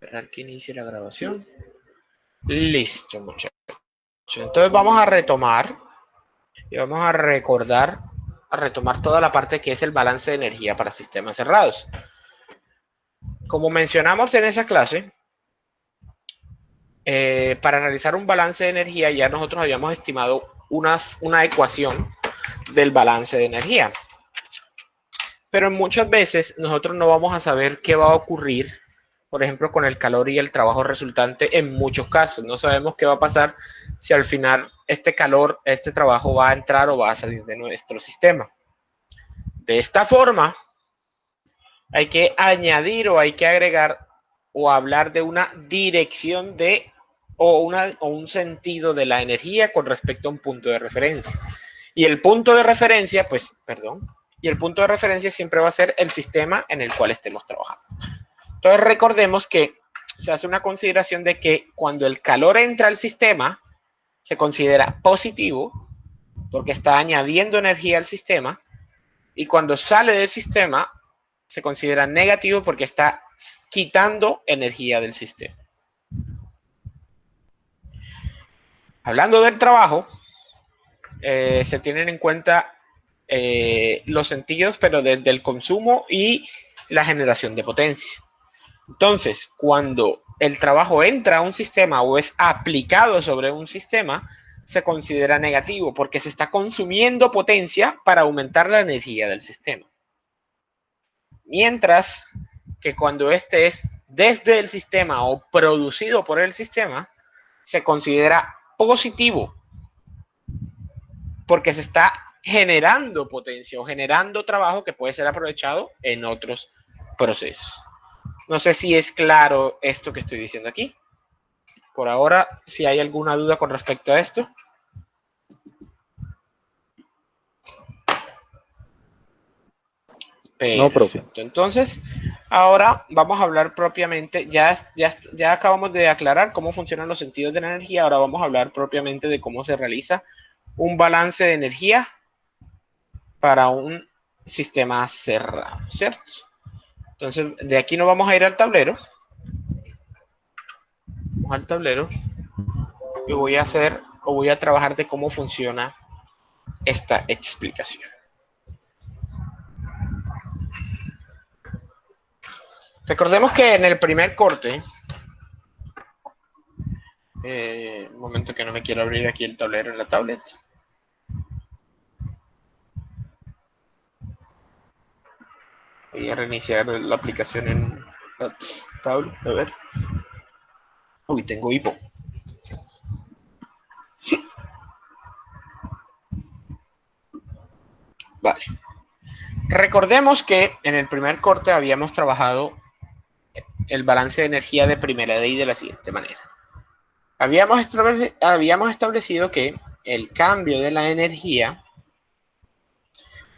Esperar que inicie la grabación. Listo, muchachos. Entonces vamos a retomar y vamos a recordar, a retomar toda la parte que es el balance de energía para sistemas cerrados. Como mencionamos en esa clase, para realizar un balance de energía ya nosotros habíamos estimado una ecuación del balance de energía. Pero muchas veces nosotros no vamos a saber qué va a ocurrir, por ejemplo, con el calor y el trabajo resultante en muchos casos. No sabemos qué va a pasar si al final este calor, este trabajo va a entrar o va a salir de nuestro sistema. De esta forma, hay que añadir o hay que agregar o hablar de una dirección de o un sentido de la energía con respecto a un punto de referencia. Y el punto de referencia, pues, perdón, y el punto de referencia siempre va a ser el sistema en el cual estemos trabajando. Entonces recordemos que se hace una consideración de que cuando el calor entra al sistema, se considera positivo porque está añadiendo energía al sistema, y cuando sale del sistema, se considera negativo porque está quitando energía del sistema. Hablando del trabajo, se tienen en cuenta los sentidos, pero desde el consumo y la generación de potencia. Entonces, cuando el trabajo entra a un sistema o es aplicado sobre un sistema, se considera negativo porque se está consumiendo potencia para aumentar la energía del sistema. Mientras que cuando este es desde el sistema o producido por el sistema, se considera positivo porque se está generando potencia o generando trabajo que puede ser aprovechado en otros procesos. No sé si es claro esto que estoy diciendo aquí. Por ahora, si hay alguna duda con respecto a esto. No, profe. Perfecto. Entonces, ahora vamos a hablar propiamente, ya acabamos de aclarar cómo funcionan los sentidos de la energía, ahora vamos a hablar propiamente de cómo se realiza un balance de energía para un sistema cerrado, ¿cierto? Entonces, de aquí nos vamos a ir al tablero. Vamos al tablero y voy a hacer o voy a trabajar de cómo funciona esta explicación. Recordemos que en el primer corte, un momento que no me quiero abrir aquí el tablero en la tablet. Voy a reiniciar la aplicación en la tablet. A ver. Uy, tengo hipo. Vale. Recordemos que en el primer corte habíamos trabajado el balance de energía de primera ley de la siguiente manera. Habíamos establecido que el cambio de la energía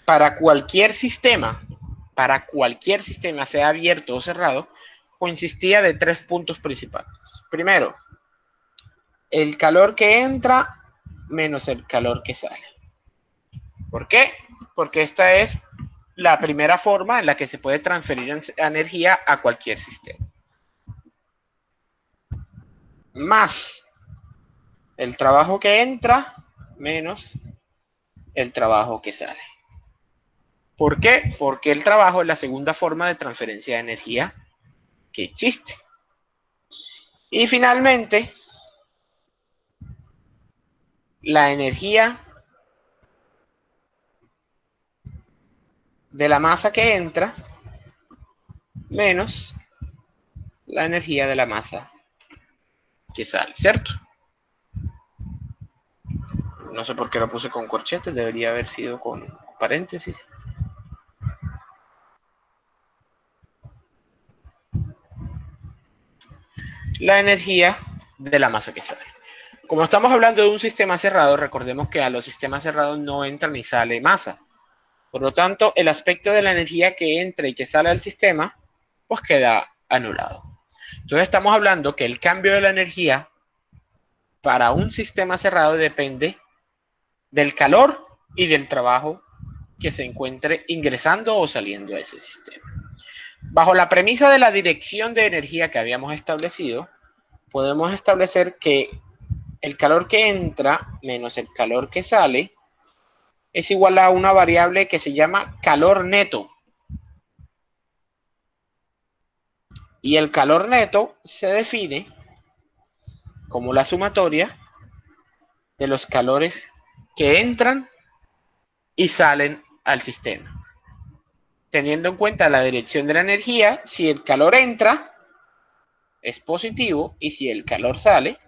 para cualquier sistema, sea abierto o cerrado, consistía de 3 puntos principales. Primero, el calor que entra menos el calor que sale. ¿Por qué? Porque esta es la primera forma en la que se puede transferir energía a cualquier sistema. Más el trabajo que entra menos el trabajo que sale. ¿Por qué? Porque el trabajo es la segunda forma de transferencia de energía que existe. Y finalmente, la energía de la masa que entra menos la energía de la masa que sale, ¿cierto? No sé por qué lo puse con corchetes, debería haber sido con paréntesis. La energía de la masa que sale. Como estamos hablando de un sistema cerrado, recordemos que a los sistemas cerrados no entra ni sale masa. Por lo tanto, el aspecto de la energía que entra y que sale al sistema, pues queda anulado. Entonces estamos hablando que el cambio de la energía para un sistema cerrado depende del calor y del trabajo que se encuentre ingresando o saliendo a ese sistema. Bajo la premisa de la dirección de energía que habíamos establecido, podemos establecer que el calor que entra menos el calor que sale es igual a una variable que se llama calor neto. Y el calor neto se define como la sumatoria de los calores que entran y salen al sistema. Teniendo en cuenta la dirección de la energía, si el calor entra, es positivo, y si el calor sale,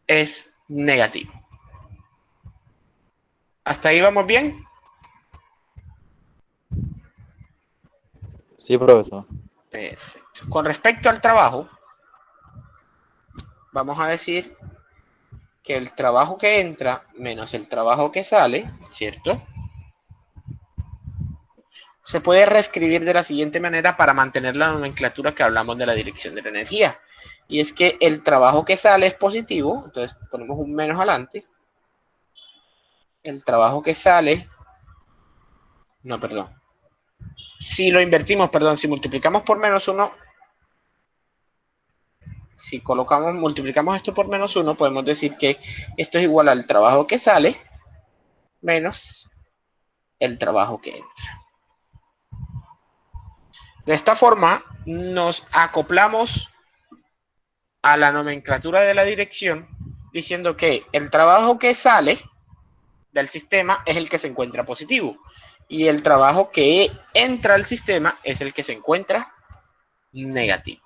es negativo. ¿Hasta ahí vamos bien? Sí, profesor. Perfecto. Con respecto al trabajo, vamos a decir que el trabajo que entra menos el trabajo que sale, ¿cierto? Se puede reescribir de la siguiente manera para mantener la nomenclatura que hablamos de la dirección de la energía. Y es que el trabajo que sale es positivo, entonces ponemos un menos adelante. El trabajo que sale, no, perdón. Si lo invertimos, perdón, si multiplicamos por menos 1, si multiplicamos esto por menos 1, podemos decir que esto es igual al trabajo que sale menos el trabajo que entra. De esta forma, nos acoplamos a la nomenclatura de la dirección diciendo que el trabajo que sale del sistema es el que se encuentra positivo y el trabajo que entra al sistema es el que se encuentra negativo.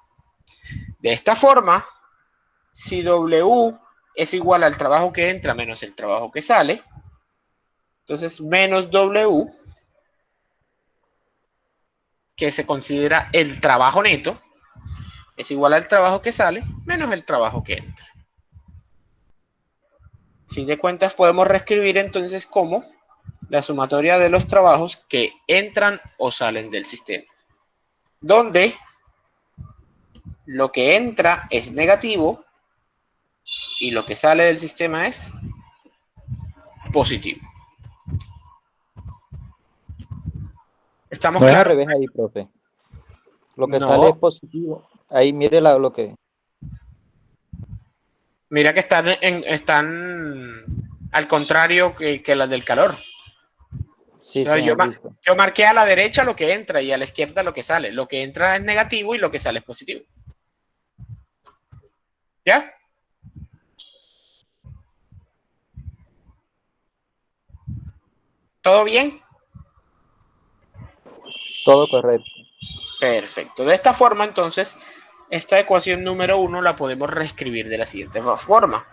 De esta forma, si W es igual al trabajo que entra menos el trabajo que sale, entonces menos W, que se considera el trabajo neto, es igual al trabajo que sale menos el trabajo que entra. Sin de cuentas, podemos reescribir entonces como la sumatoria de los trabajos que entran o salen del sistema, donde lo que entra es negativo y lo que sale del sistema es positivo. ¿Estamos No es al claros? revés ahí, profe. Lo que sale es No. positivo. Ahí mire lo que... Mira que están al contrario que las del calor. O Sí, sea, señor, listo. yo marqué a la derecha lo que entra y a la izquierda lo que sale. Lo que entra es negativo y lo que sale es positivo. ¿Ya? ¿Todo bien? Todo correcto. Perfecto. De esta forma, entonces, esta ecuación número 1 la podemos reescribir de la siguiente forma.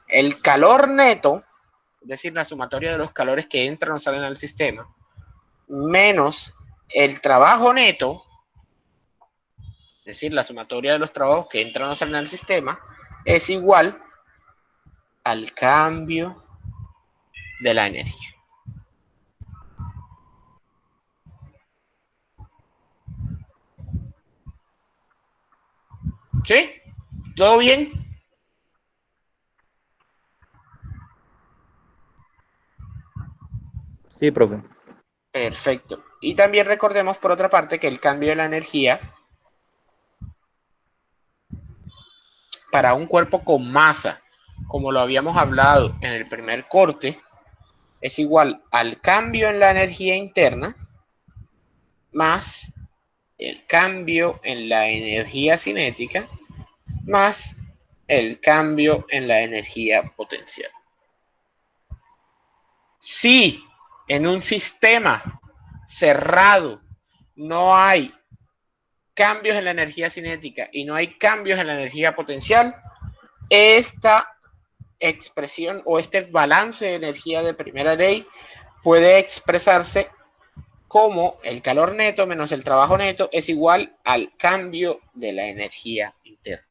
El calor neto, es decir, la sumatoria de los calores que entran o salen al sistema, menos el trabajo neto, es decir, la sumatoria de los trabajos que entran o salen al sistema, es igual al cambio de la energía. ¿Sí? ¿Todo bien? Sí, profe. Perfecto. Y también recordemos, por otra parte, que el cambio de la energía para un cuerpo con masa, como lo habíamos hablado en el primer corte, es igual al cambio en la energía interna más el cambio en la energía cinética más el cambio en la energía potencial. Si en un sistema cerrado no hay cambios en la energía cinética y no hay cambios en la energía potencial, esta expresión o este balance de energía de primera ley puede expresarse como el calor neto menos el trabajo neto es igual al cambio de la energía interna.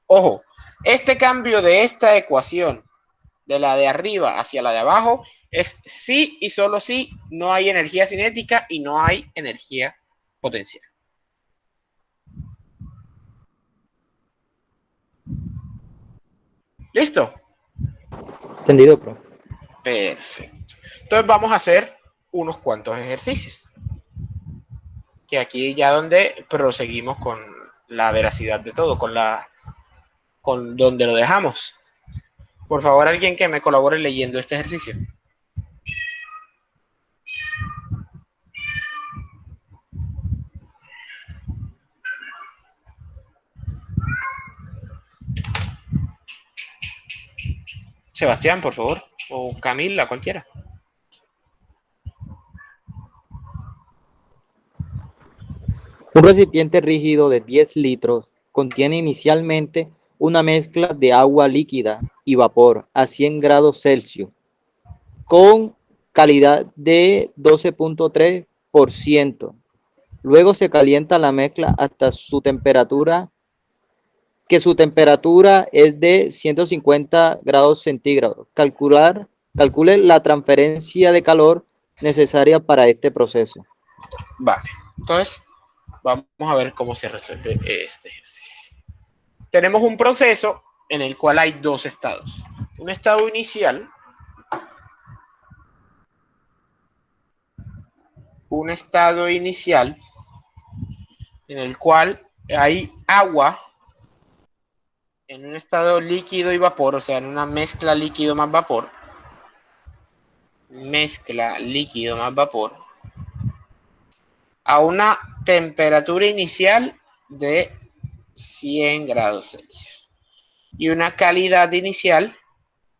Ojo, este cambio de esta ecuación, de la de arriba hacia la de abajo, es sí y solo si no hay energía cinética y no hay energía potencial. ¿Listo? Entendido, profe. Perfecto. Entonces vamos a hacer unos cuantos ejercicios. que aquí ya donde proseguimos con la veracidad de todo, con donde lo dejamos. Por favor, alguien que me colabore leyendo este ejercicio. Sebastián, por favor, o Camila, cualquiera. Un recipiente rígido de 10 litros contiene inicialmente una mezcla de agua líquida y vapor a 100 grados Celsius con calidad de 12.3%. Luego se calienta la mezcla hasta su temperatura es de 150 grados centígrados. Calcule la transferencia de calor necesaria para este proceso. Vale, entonces vamos a ver cómo se resuelve este ejercicio. Tenemos un proceso en el cual hay dos estados. Un estado inicial, en el cual hay agua en un estado líquido y vapor, o sea, en una mezcla líquido más vapor, a una temperatura inicial de 100 grados Celsius y una calidad inicial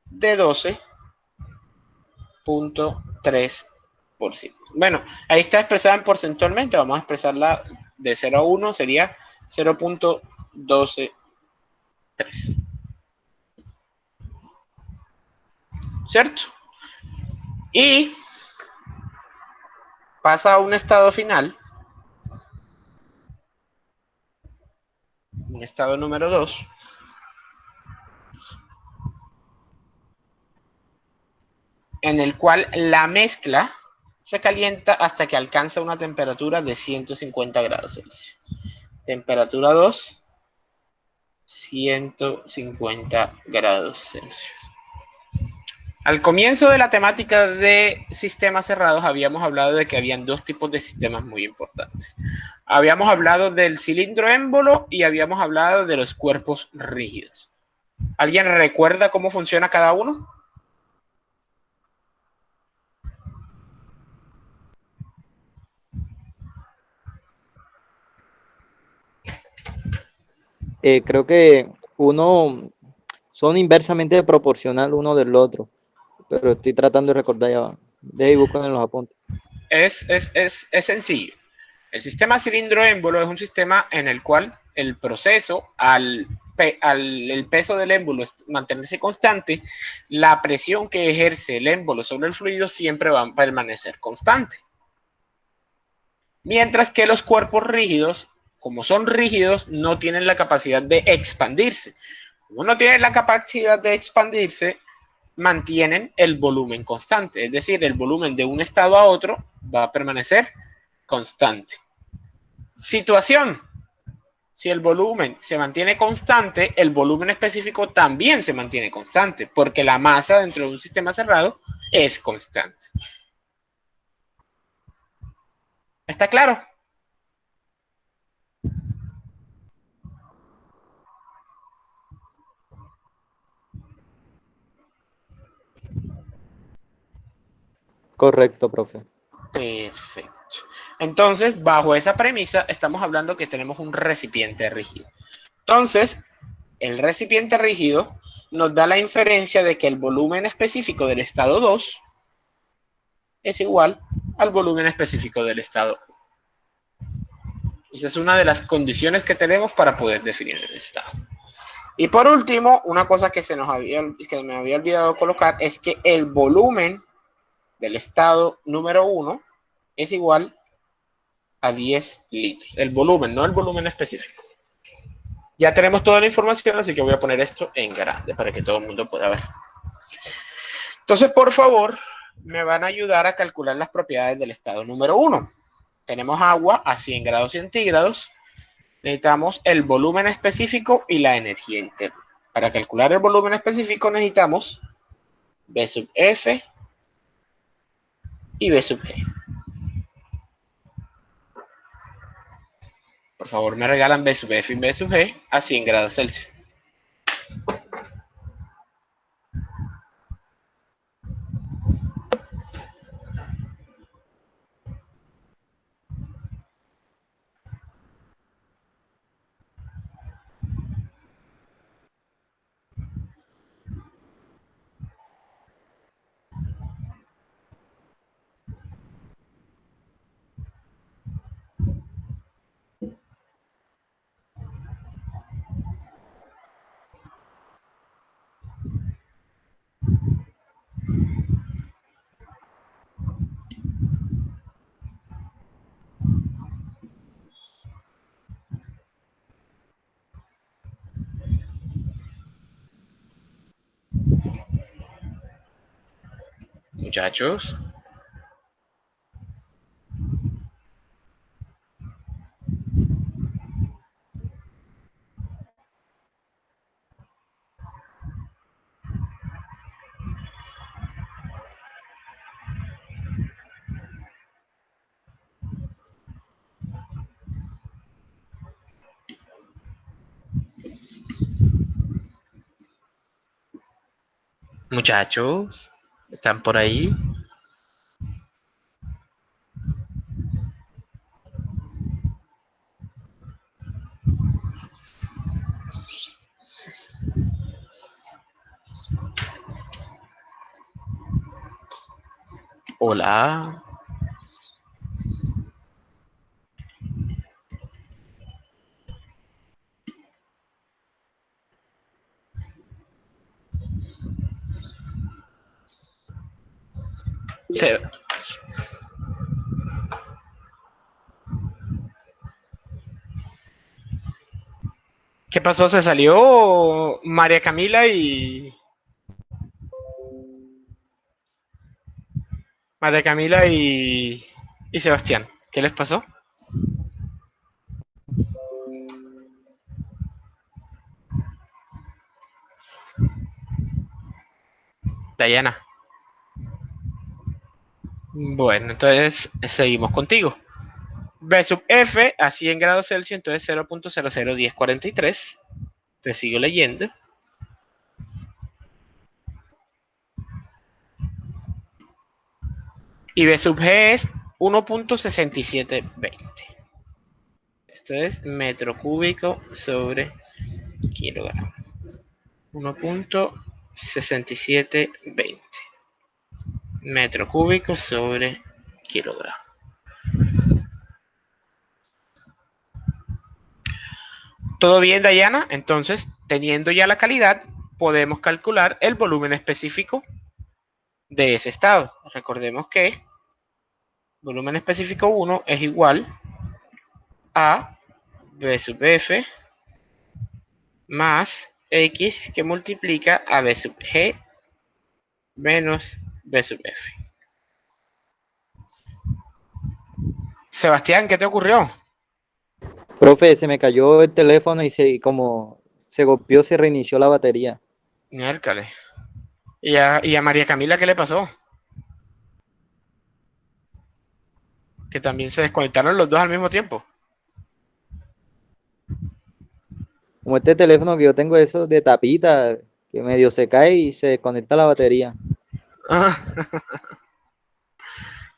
de 12.3%. Bueno, ahí está expresada porcentualmente, vamos a expresarla de 0 a 1, sería 0.123. ¿Cierto? Y pasa a un estado final, un estado número 2, en el cual la mezcla se calienta hasta que alcanza una temperatura de 150 grados Celsius. Temperatura 2, 150 grados Celsius. Al comienzo de la temática de sistemas cerrados habíamos hablado de que habían dos tipos de sistemas muy importantes. Habíamos hablado del cilindro émbolo y habíamos hablado de los cuerpos rígidos. ¿Alguien recuerda cómo funciona cada uno? Creo que son inversamente proporcional uno del otro, pero estoy tratando de recordar ya. De ahí busco en los apuntes. Es sencillo. El sistema cilindro émbolo es un sistema en el cual el proceso, el peso del émbolo mantenerse constante, la presión que ejerce el émbolo sobre el fluido siempre va a permanecer constante. Mientras que los cuerpos rígidos, como son rígidos, no tienen la capacidad de expandirse. Como no tienen la capacidad de expandirse, mantienen el volumen constante. Es decir, el volumen de un estado a otro va a permanecer constante. Situación. Si el volumen se mantiene constante, el volumen específico también se mantiene constante, porque la masa dentro de un sistema cerrado es constante. ¿Está claro? Correcto, profe. Perfecto. Entonces, bajo esa premisa, estamos hablando que tenemos un recipiente rígido. Entonces, el recipiente rígido nos da la inferencia de que el volumen específico del estado 2 es igual al volumen específico del estado 1. Esa es una de las condiciones que tenemos para poder definir el estado. Y por último, una cosa que me había olvidado colocar es que el volumen del estado número 1 es igual a 10 litros. El volumen, no el volumen específico. Ya tenemos toda la información, así que voy a poner esto en grande para que todo el mundo pueda ver. Entonces, por favor, me van a ayudar a calcular las propiedades del estado número 1. Tenemos agua a 100 grados centígrados. Necesitamos el volumen específico y la energía interna. Para calcular el volumen específico necesitamos B sub F y B sub G. Por favor, me regalan B sub F y B sub G a 100 grados Celsius. Muchachos. Muchachos, ¿están por ahí? Hola. Se- ¿Qué pasó? Se salió María Camila y Sebastián. ¿Qué les pasó? Dayana. Bueno, entonces seguimos contigo. B sub F a 100 grados Celsius, entonces 0.001043. Te sigo leyendo. Y B sub G es 1.6720. Esto es metro cúbico sobre kilogramo. 1.6720 metro cúbico sobre kilogramo. ¿Todo bien, Dayana? Entonces, teniendo ya la calidad, podemos calcular el volumen específico de ese estado. Recordemos que volumen específico 1 es igual a B sub F más X que multiplica a B sub G menos B sub F. Sebastián, ¿qué te ocurrió? Profe, se me cayó el teléfono y como se golpeó, se reinició la batería. Miércoles. ¿Y a María Camila qué le pasó? Que también se desconectaron los dos al mismo tiempo. Como este teléfono que yo tengo, esos de tapita, que medio se cae y se desconecta la batería. Ah,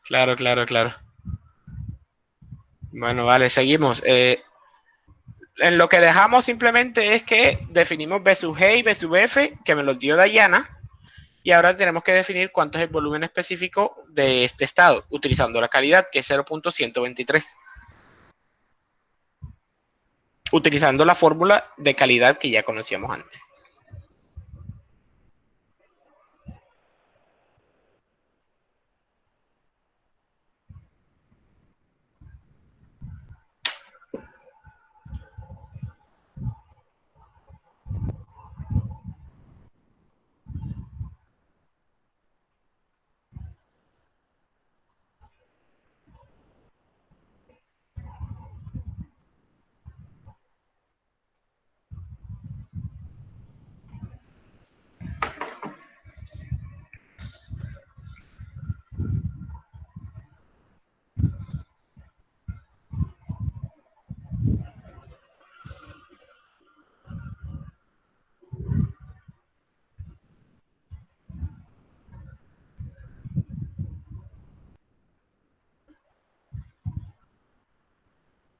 claro, claro, claro. Bueno, vale, seguimos. En lo que dejamos simplemente es que definimos B sub G y B sub F, que me los dio Dayana, y ahora tenemos que definir cuánto es el volumen específico de este estado, utilizando la calidad, que es 0.123, utilizando la fórmula de calidad que ya conocíamos antes.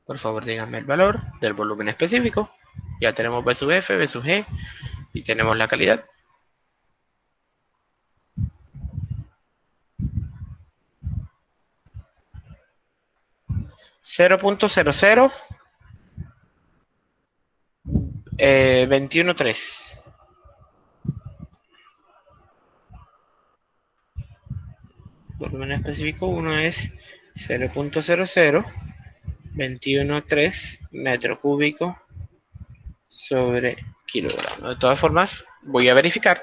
Por favor, díganme el valor del volumen específico. Ya tenemos B sub F, B sub G y tenemos la calidad. 0.00 21.3. Volumen específico 1 es 0.00 21.3 metro cúbico sobre kilogramo. De todas formas, voy a verificar.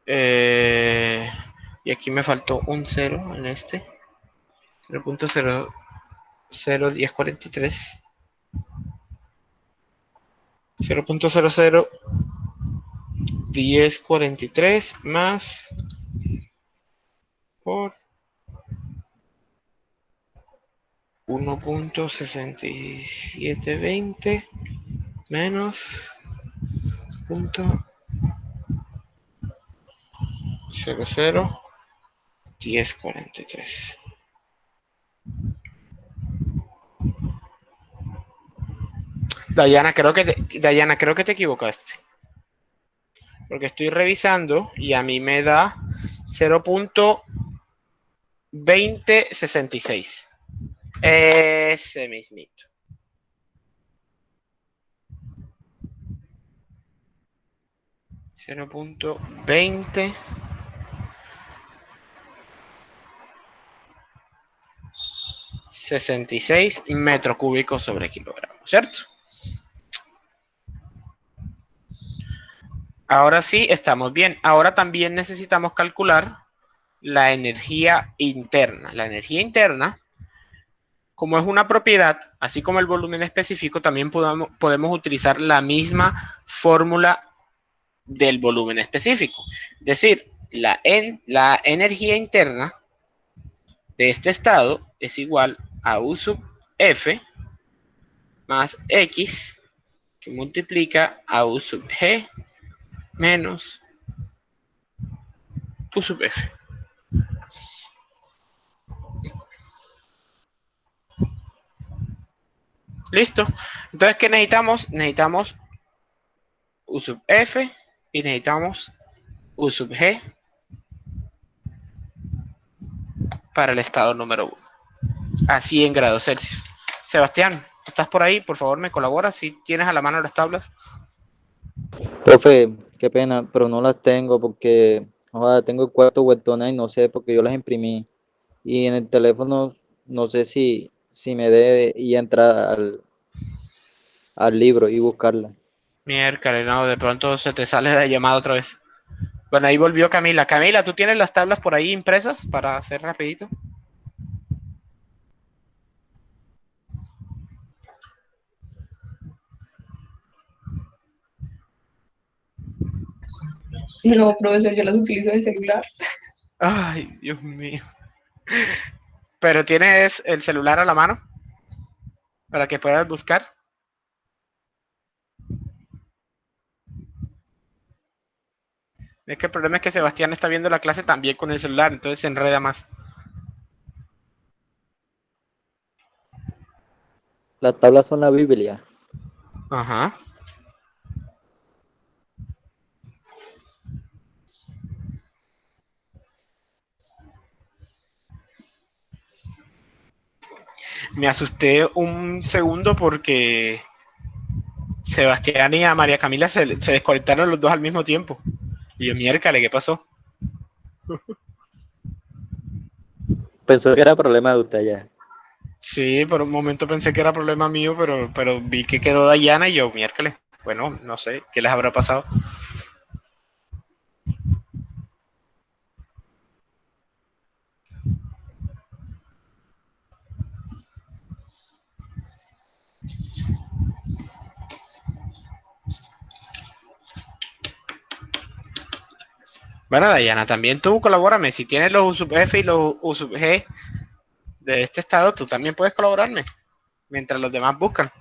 Y aquí me faltó un 0 en este. 0.001043. 0.001043 más por 1.6720 menos 0.001043. Dayana, creo que te equivocaste. Porque estoy revisando y a mí me da 0.2066. Ese mismito. 0.2066 metros cúbicos sobre kilogramo, ¿cierto? Ahora sí, estamos bien. Ahora también necesitamos calcular la energía interna. La energía interna, como es una propiedad, así como el volumen específico, también podemos utilizar la misma fórmula del volumen específico. Es decir, la energía interna de este estado es igual a U sub F más X, que multiplica a U sub G menos U sub F. Listo. Entonces, ¿qué necesitamos? Necesitamos U sub F y necesitamos U sub G para el estado número 1, a 100 grados Celsius. Sebastián, ¿estás por ahí? Por favor, me colaboras si tienes a la mano las tablas. Profe, qué pena, pero no las tengo porque tengo el cuarto vueltona y no sé porque yo las imprimí. Y en el teléfono no sé si me debe y entrar al libro y buscarla. Miércoles, no, de pronto se te sale la llamada otra vez. Bueno, ahí volvió Camila. Camila, ¿tú tienes las tablas por ahí impresas para hacer rapidito? No, profesor, yo las utilizo en el celular. Ay, Dios mío. Pero tienes el celular a la mano para que puedas buscar. Es que el problema es que Sebastián está viendo la clase también con el celular, entonces se enreda más. Las tablas son la Biblia. Ajá. Me asusté un segundo porque Sebastián y a María Camila se desconectaron los dos al mismo tiempo. Y yo, miércale, ¿qué pasó? Pensó que era problema de usted ya. Sí, por un momento pensé que era problema mío, pero vi que quedó Dayana y yo, miércoles. Bueno, no sé, ¿qué les habrá pasado? Bueno, Dayana, también tú colabórame. Si tienes los U sub F y los U sub G de este estado, tú también puedes colaborarme mientras los demás buscan.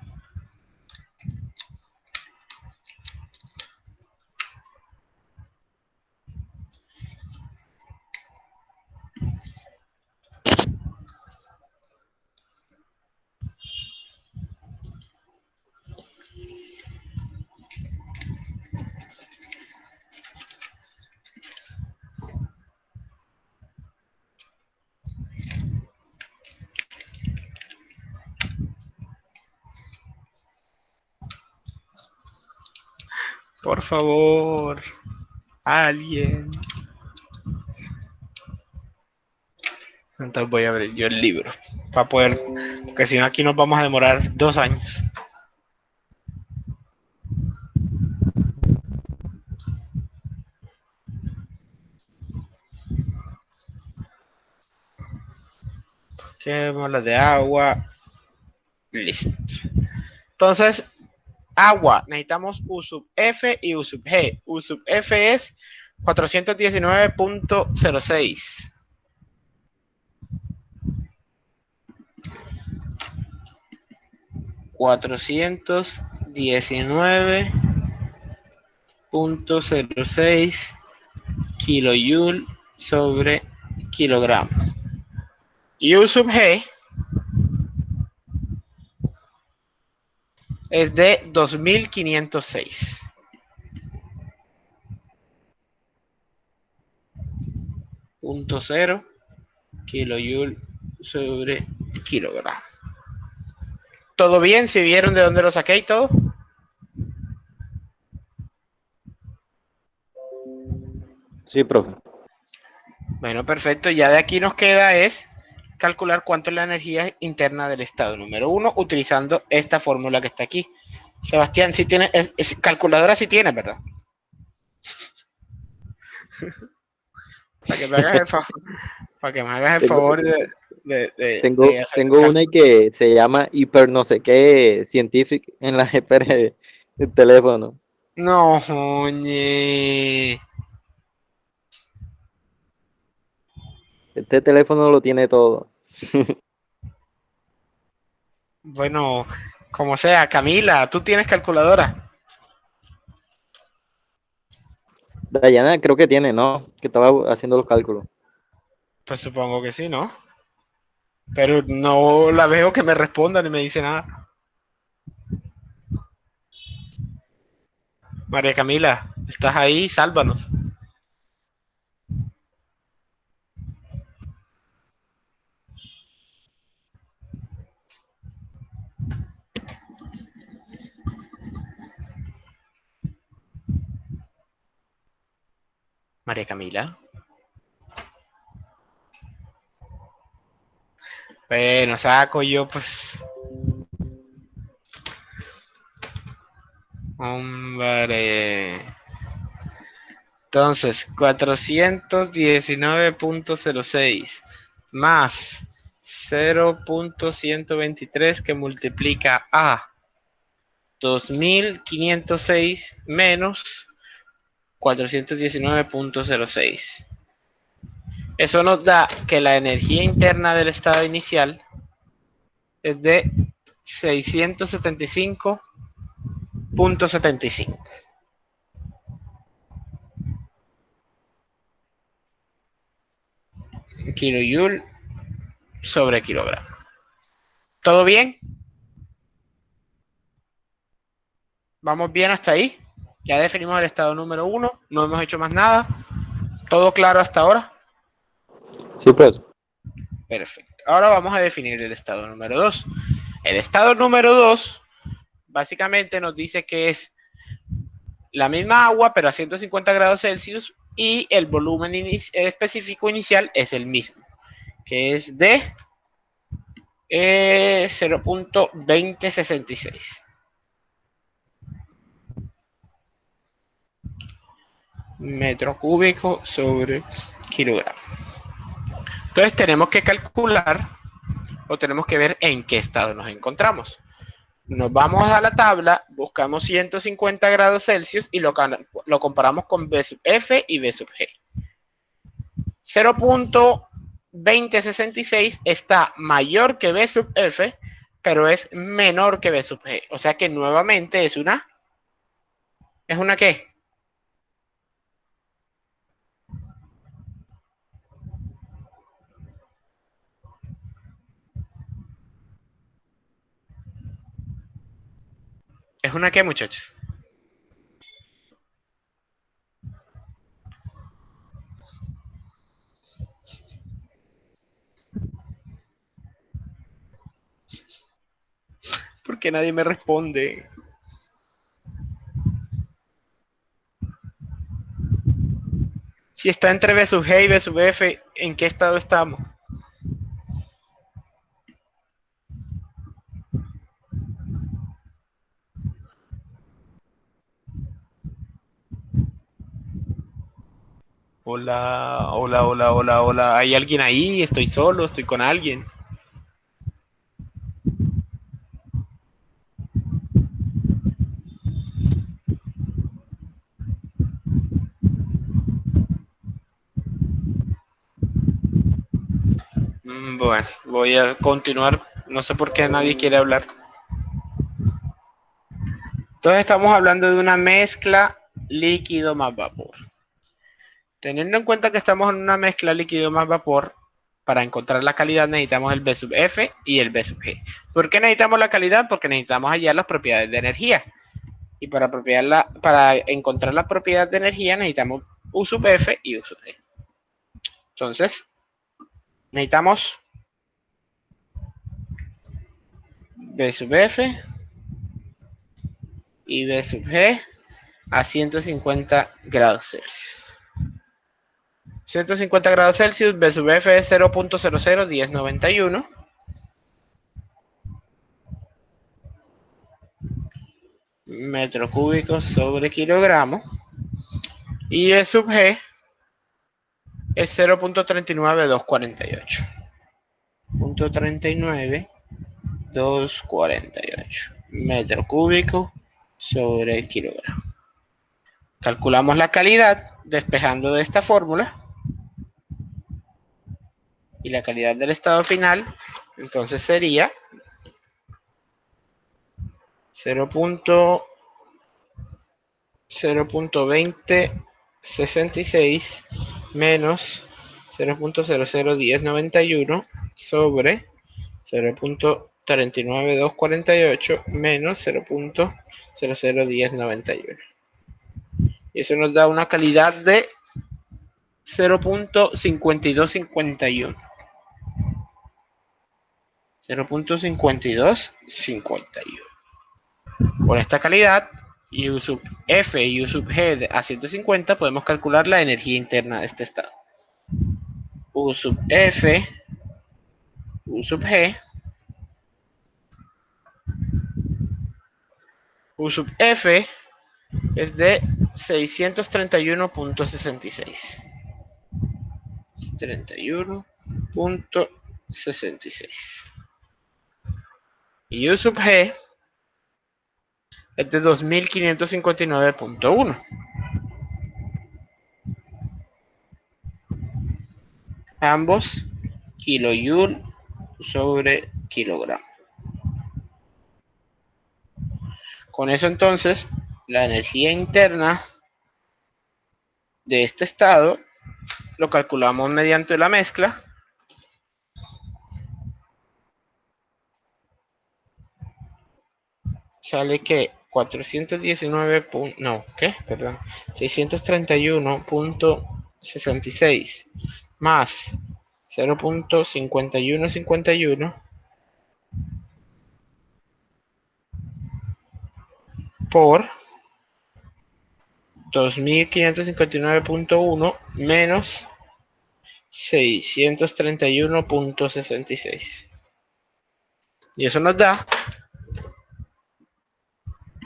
Por favor, alguien. Entonces voy a abrir yo el libro para poder, porque si no aquí nos vamos a demorar 2 años. Que la de agua. Listo. Entonces, agua, necesitamos U sub F y U sub G. U sub F es 419.06. .06 kilojoule sobre kilogramo. Y U sub G es de 2506. .0 kilojoule sobre kilogramo. ¿Todo bien? ¿Si vieron de dónde lo saqué y todo? Sí, profe. Bueno, perfecto. Ya de aquí nos queda es calcular cuánto es la energía interna del estado número 1 utilizando esta fórmula que está aquí. Sebastián, si tiene, calculadora si tiene, ¿verdad? Para que me hagas el favor, para que me hagas el Tengo, favor de hacer el tengo una cálculo. que se llama hiper no sé qué scientific en la GPR del teléfono. No, oye. Este teléfono lo tiene todo. Bueno, como sea, Camila, tú tienes calculadora. Dayana creo que tiene, ¿no? Que estaba haciendo los cálculos. Pues supongo que sí, ¿no? Pero no la veo que me responda ni me dice nada. María Camila, ¿estás ahí? Sálvanos. María Camila. Bueno, saco yo, pues. Hombre. Entonces, 419.06 más 0.123 que multiplica a 2506 menos 419.06. Eso nos da que la energía interna del estado inicial es de 675.75 kilojoule sobre kilogramo. ¿Todo bien? ¿Vamos bien hasta ahí? Ya definimos el estado número 1, no hemos hecho más nada. ¿Todo claro hasta ahora? Sí, pues. Perfecto. Ahora vamos a definir el estado número 2. El estado número 2 básicamente nos dice que es la misma agua, pero a 150 grados Celsius y el volumen específico inicial es el mismo, que es de 0.2066 metro cúbico sobre kilogramo. Entonces tenemos que calcular o tenemos que ver en qué estado nos encontramos. Nos vamos a la tabla, buscamos 150 grados Celsius y lo comparamos con B sub F y B sub G. 0.2066 está mayor que B sub F, pero es menor que B sub G. O sea que nuevamente es una... ¿Es una qué? ¿Es una qué, muchachos? Porque nadie me responde. Si está entre B sub G y B sub F, ¿en qué estado estamos? Hola, hola, hola, hola, hola. ¿Hay alguien ahí? ¿Estoy solo? ¿Estoy con alguien? Bueno, voy a continuar. No sé por qué nadie quiere hablar. Entonces estamos hablando de una mezcla líquido más vapor. Teniendo en cuenta que estamos en una mezcla líquido más vapor, para encontrar la calidad necesitamos el B sub F y el B sub G. ¿Por qué necesitamos la calidad? Porque necesitamos hallar las propiedades de energía. Y para encontrar la propiedad de energía necesitamos U sub F y U sub G. Entonces, necesitamos B sub F y B sub G a 150 grados Celsius. 150 grados Celsius, B sub F es 0.001091. Metro cúbico sobre kilogramo. Y B sub G es 0.39248. 0.39248 metro cúbico sobre kilogramo. Calculamos la calidad despejando de esta fórmula. Y la calidad del estado final, entonces sería 0.2066 menos 0.001091 sobre 0.39248 menos 0.001091. Y eso nos da una calidad de 0.5251. 0.5251. Con esta calidad, U sub F y U sub G a 150, podemos calcular la energía interna de este estado. U sub F, U sub G. U sub F es de 631.66. 31.66. Y U sub G es de 2559.1. Ambos kilojoule sobre kilogramo. Con eso entonces, la energía interna de este estado lo calculamos mediante la mezcla. Sale que 631.66 más 0.5151 por 2559.1 menos 631.66. Y eso nos da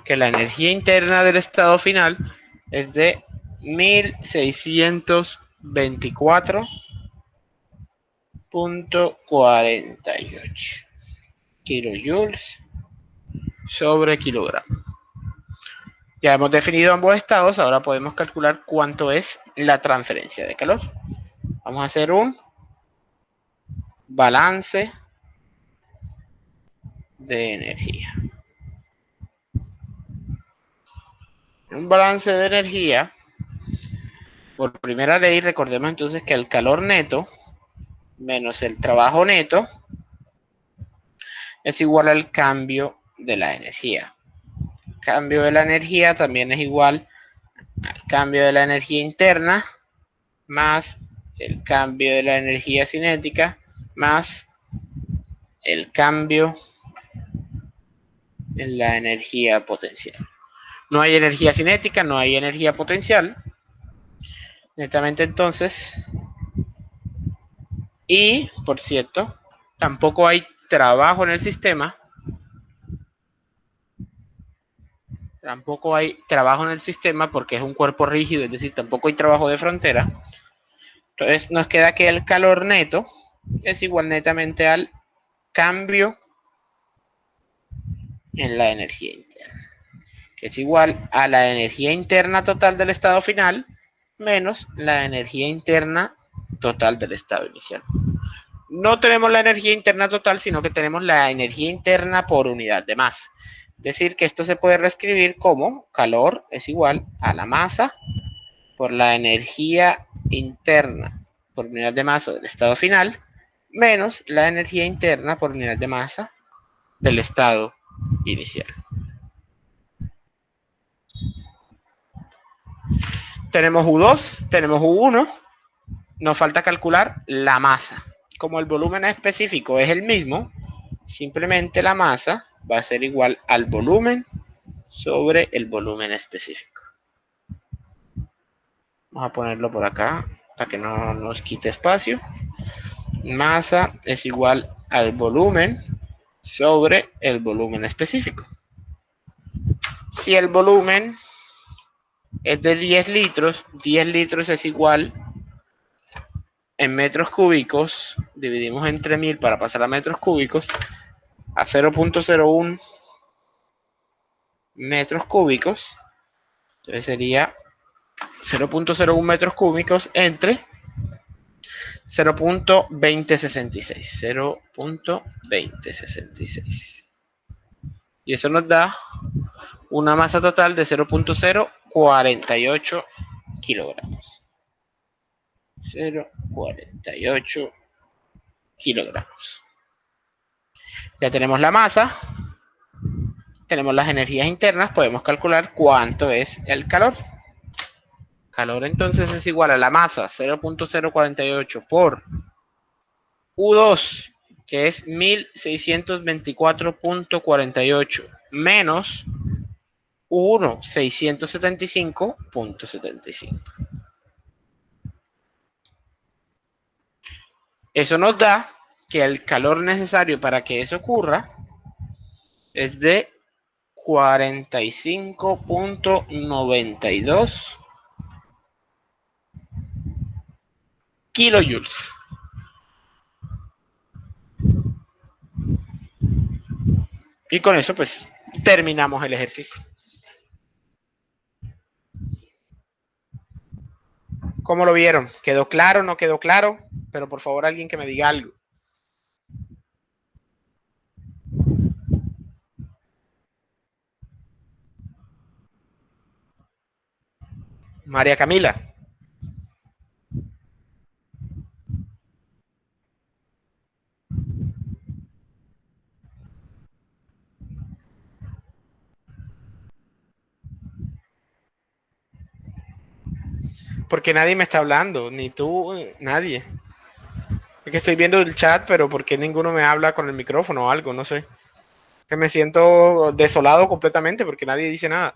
que la energía interna del estado final es de 1624.48 kilojoules sobre kilogramo. Ya hemos definido ambos estados, ahora podemos calcular cuánto es la transferencia de calor. Vamos a hacer un balance de energía. Un balance de energía, por primera ley, recordemos entonces que el calor neto menos el trabajo neto es igual al cambio de la energía. El cambio de la energía también es igual al cambio de la energía interna más el cambio de la energía cinética más el cambio en la energía potencial. No hay energía cinética, no hay energía potencial. Netamente entonces. Y, por cierto, tampoco hay trabajo en el sistema. Tampoco hay trabajo en el sistema porque es un cuerpo rígido, es decir, tampoco hay trabajo de frontera. Entonces nos queda que el calor neto es igual netamente al cambio en la energía interna, que es igual a la energía interna total del estado final menos la energía interna total del estado inicial. No tenemos la energía interna total, sino que tenemos la energía interna por unidad de masa. Es decir, que esto se puede reescribir como calor es igual a la masa por la energía interna por unidad de masa del estado final menos la energía interna por unidad de masa del estado inicial. Tenemos U2, tenemos U1, nos falta calcular la masa. Como el volumen específico es el mismo, simplemente la masa va a ser igual al volumen sobre el volumen específico. Vamos a ponerlo por acá para que no nos quite espacio. Masa es igual al volumen sobre el volumen específico. Si el volumen es de 10 litros, 10 litros es igual en metros cúbicos, dividimos entre 1000 para pasar a metros cúbicos, a 0.01 metros cúbicos. Entonces sería 0.01 metros cúbicos entre 0.2066. 0.2066. Y eso nos da una masa total de 0.048 kilogramos. 0.48 kilogramos. Ya tenemos la masa, tenemos las energías internas, podemos calcular cuánto es el calor. Calor entonces es igual a la masa 0.048 por U2, que es 1624.48 menos U1, 675.75. Eso nos da que el calor necesario para que eso ocurra es de 45.92 kilojoules. Y con eso pues terminamos el ejercicio. ¿Cómo lo vieron? ¿Quedó claro? ¿No quedó claro? Pero por favor alguien que me diga algo. María Camila. Porque nadie me está hablando, ni tú, nadie. Es que estoy viendo el chat, pero ¿por qué ninguno me habla con el micrófono o algo? No sé. Que me siento desolado completamente porque nadie dice nada.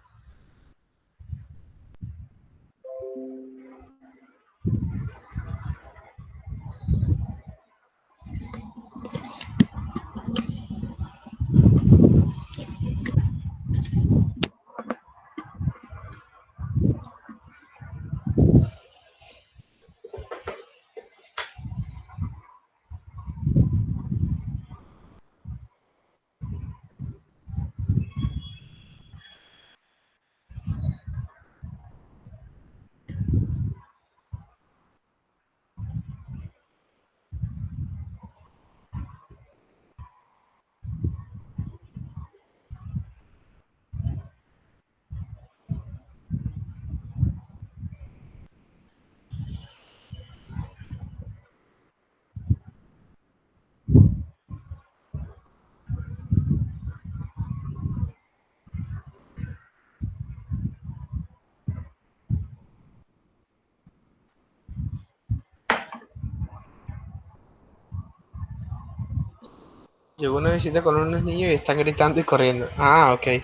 Llegó una visita con unos niños y están gritando y corriendo. Ah, ok.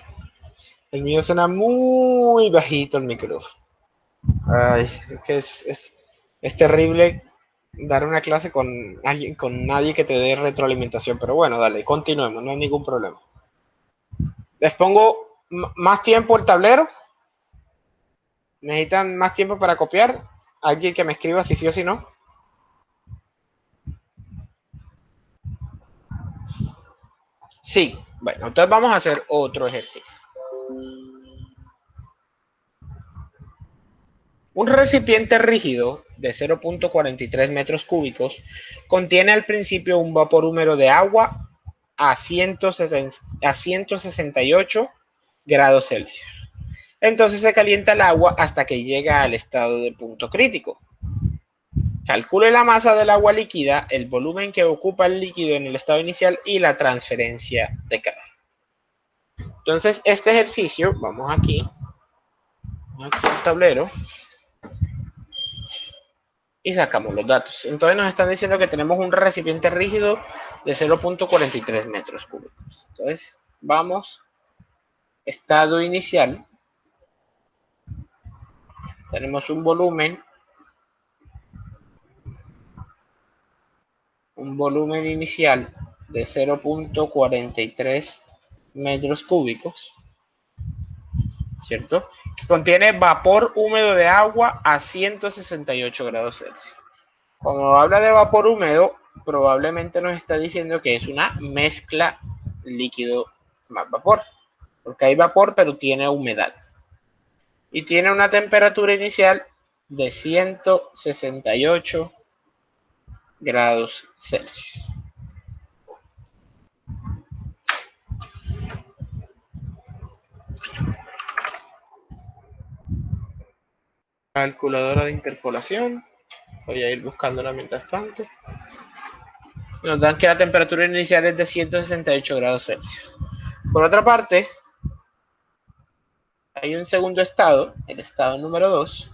El mío suena muy bajito el micrófono. Ay, es que es terrible dar una clase con alguien, con nadie que te dé retroalimentación, pero bueno, dale, continuemos, no hay ningún problema. Les pongo más tiempo el tablero. ¿Necesitan más tiempo para copiar? ¿Alguien que me escriba si sí o si no? Sí. Bueno, entonces vamos a hacer otro ejercicio. Un recipiente rígido de 0.43 metros cúbicos contiene al principio un vapor húmedo de agua a 168 grados Celsius. Entonces se calienta el agua hasta que llega al estado de punto crítico. Calcule la masa del agua líquida, el volumen que ocupa el líquido en el estado inicial y la transferencia de calor. Entonces, este ejercicio, vamos aquí al tablero y sacamos los datos. Entonces nos están diciendo que tenemos un recipiente rígido de 0.43 metros cúbicos. Entonces, vamos, estado inicial. Tenemos un volumen inicial de 0.43 metros cúbicos, ¿cierto? Que contiene vapor húmedo de agua a 168 grados Celsius. Cuando habla de vapor húmedo, probablemente nos está diciendo que es una mezcla líquido más vapor, porque hay vapor pero tiene humedad. Y tiene una temperatura inicial de 168 grados Celsius. Calculadora de interpolación. Voy a ir buscándola mientras tanto. Nos dan que la temperatura inicial es de 168 grados Celsius. Por otra parte, hay un segundo estado, el estado número 2,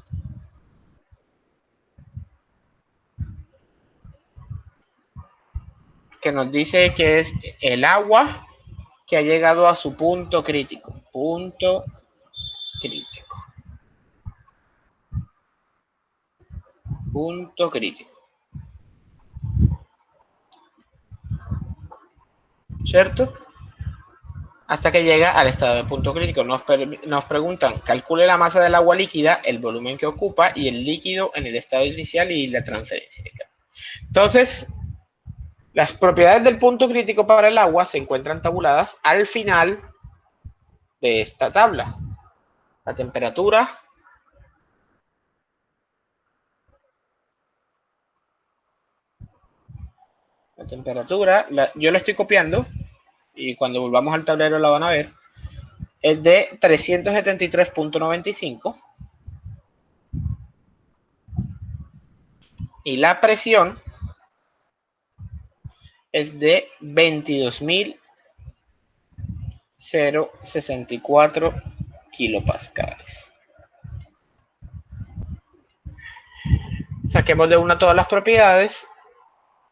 que nos dice que es el agua que ha llegado a su punto crítico. Punto crítico. Punto crítico. ¿Cierto? Hasta que llega al estado de punto crítico. Nos preguntan, calcule la masa del agua líquida, el volumen que ocupa y el líquido en el estado inicial y la transferencia. Entonces, las propiedades del punto crítico para el agua se encuentran tabuladas al final de esta tabla. La temperatura, yo la estoy copiando y cuando volvamos al tablero la van a ver, es de 373.95 y la presión es de 22.064 kilopascales. Saquemos de una todas las propiedades.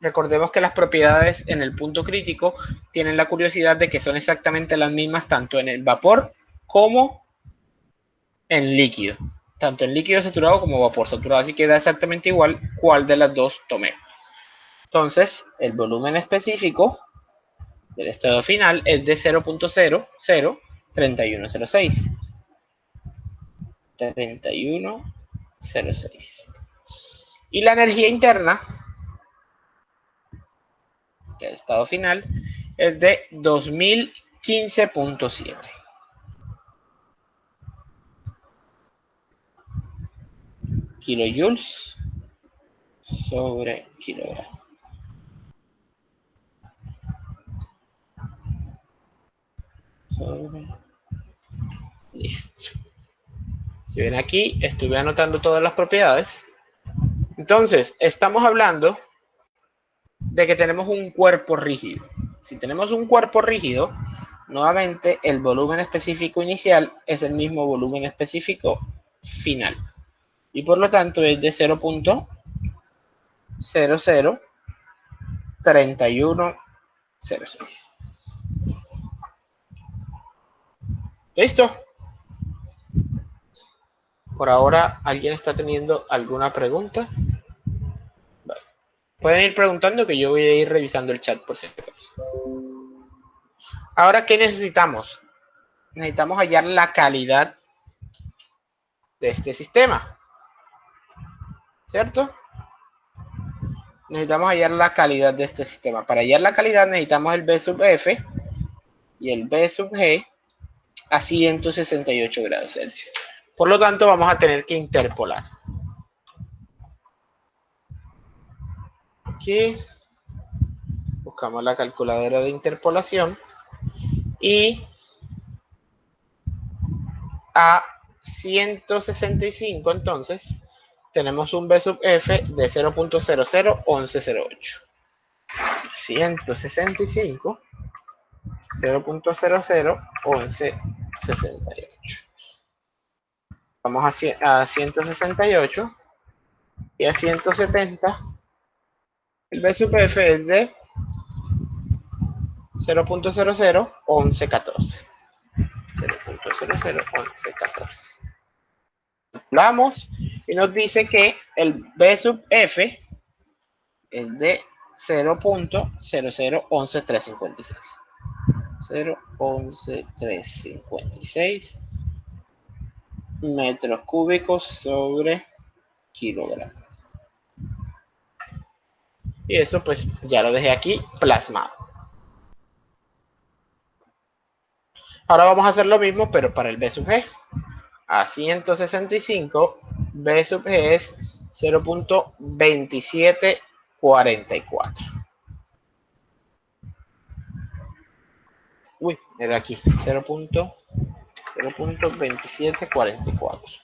Recordemos que las propiedades en el punto crítico tienen la curiosidad de que son exactamente las mismas tanto en el vapor como en líquido. Tanto en líquido saturado como vapor saturado. Así que da exactamente igual cuál de las dos tomemos. Entonces, el volumen específico del estado final es de 0.003106. 3106. Y la energía interna del estado final es de 2015.7. Kilojoules sobre kilogramo. Listo. Si ven aquí, estuve anotando todas las propiedades. Entonces, estamos hablando de que tenemos un cuerpo rígido. Si tenemos un cuerpo rígido, nuevamente el volumen específico inicial es el mismo volumen específico final. Y por lo tanto es de 0.003106. ¿Listo? Por ahora, ¿alguien está teniendo alguna pregunta? Vale. Pueden ir preguntando que yo voy a ir revisando el chat por si acaso. Ahora, ¿qué necesitamos? Necesitamos hallar la calidad de este sistema, ¿cierto? Necesitamos hallar la calidad de este sistema. Para hallar la calidad necesitamos el B sub F y el B sub G a 168 grados Celsius. Por lo tanto, vamos a tener que interpolar. Aquí buscamos la calculadora de interpolación y a 165 entonces tenemos un B sub F de 0.001108. 165 0.001168. Vamos a 168 y a 170 el B sub F es de 0.001114. 0.001114. Calculamos y nos dice que el B sub F es de 0.0011356. 0.11356 metros cúbicos sobre kilogramo. Y eso pues ya lo dejé aquí plasmado. Ahora vamos a hacer lo mismo, pero para el B sub G. A 165, B sub G es 0.2744. Uy, era aquí, 0.2744.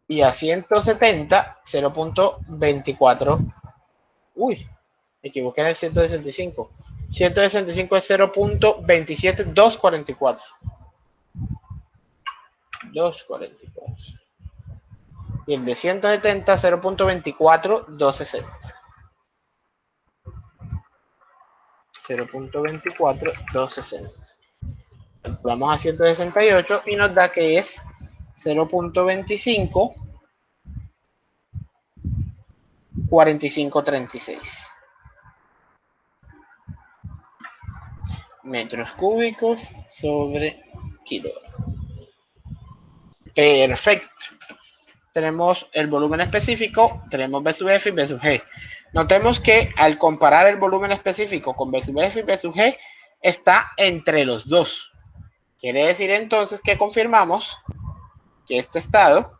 Y a 170, 0.24. Uy, me equivoqué en el 165. 165 es 0.27244. 244. Y el de 170, 0.24260. 0.24260. Calculamos a 168 y nos da que es 0.25 4536 metros cúbicos sobre kilogramo. Perfecto. Tenemos el volumen específico, tenemos B sub F y B sub G. Notemos que al comparar el volumen específico con B sub F y B sub G, está entre los dos. Quiere decir entonces que confirmamos que este estado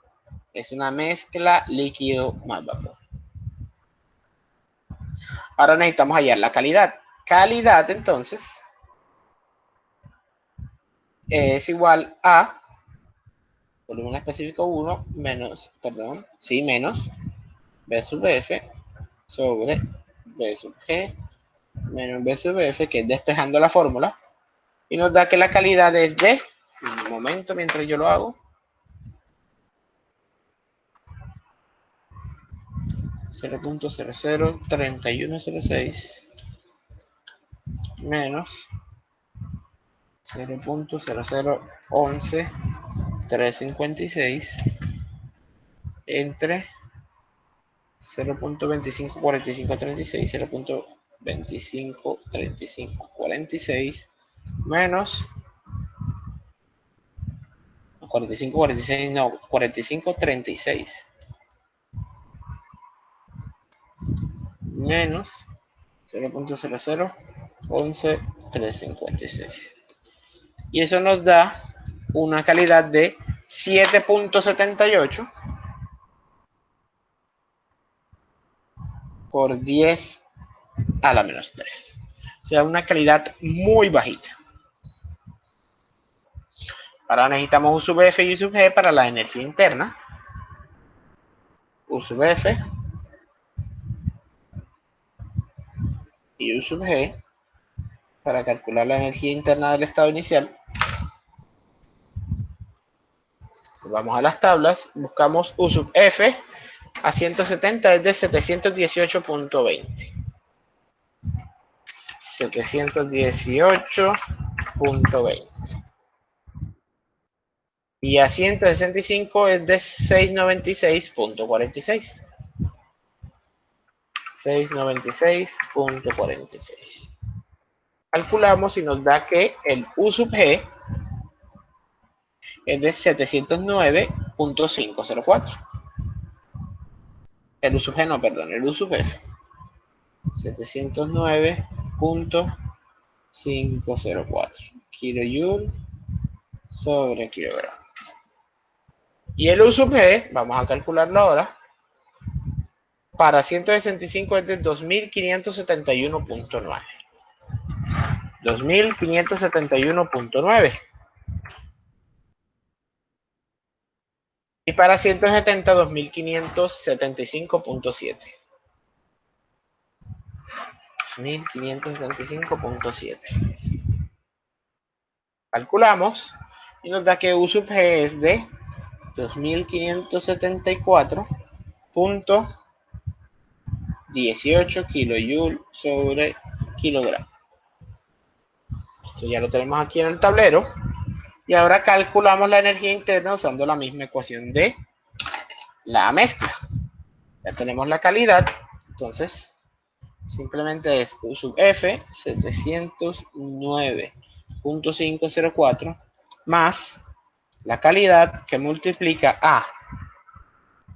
es una mezcla líquido más vapor. Ahora necesitamos hallar la calidad. Calidad entonces es igual a volumen específico 1 menos, menos B sub F sobre B sub G menos B sub F, que es despejando la fórmula, y nos da que la calidad es de, un momento mientras yo lo hago, 0.003106 menos 0.0011356 entre 0.254536, 0.253546 menos 4546, no, 4536 menos 0.0011356. Y eso nos da una calidad de 7.78 por 10 a la menos 3. O sea, una calidad muy bajita. Ahora necesitamos U sub F y U sub G para la energía interna. U sub F y U sub G para calcular la energía interna del estado inicial. Vamos a las tablas, buscamos U sub F a 170 es de 718.20. 718.20. Y a 165 es de 696.46. 696.46. Calculamos y nos da que el U sub G es de 709.504. El U sub G no, perdón, el U sub F. 709.504 kilojoule sobre kilogramo. Y el U sub G, vamos a calcularlo ahora, para 165 es de 2571.9. 2571.9. Y para 170, 2575.7. 2575.7. Calculamos y nos da que U sub G es de 2574.18 kilojoule sobre kilogramo. Esto ya lo tenemos aquí en el tablero. Y ahora calculamos la energía interna usando la misma ecuación de la mezcla. Ya tenemos la calidad. Entonces, simplemente es U sub F 709.504 más la calidad que multiplica a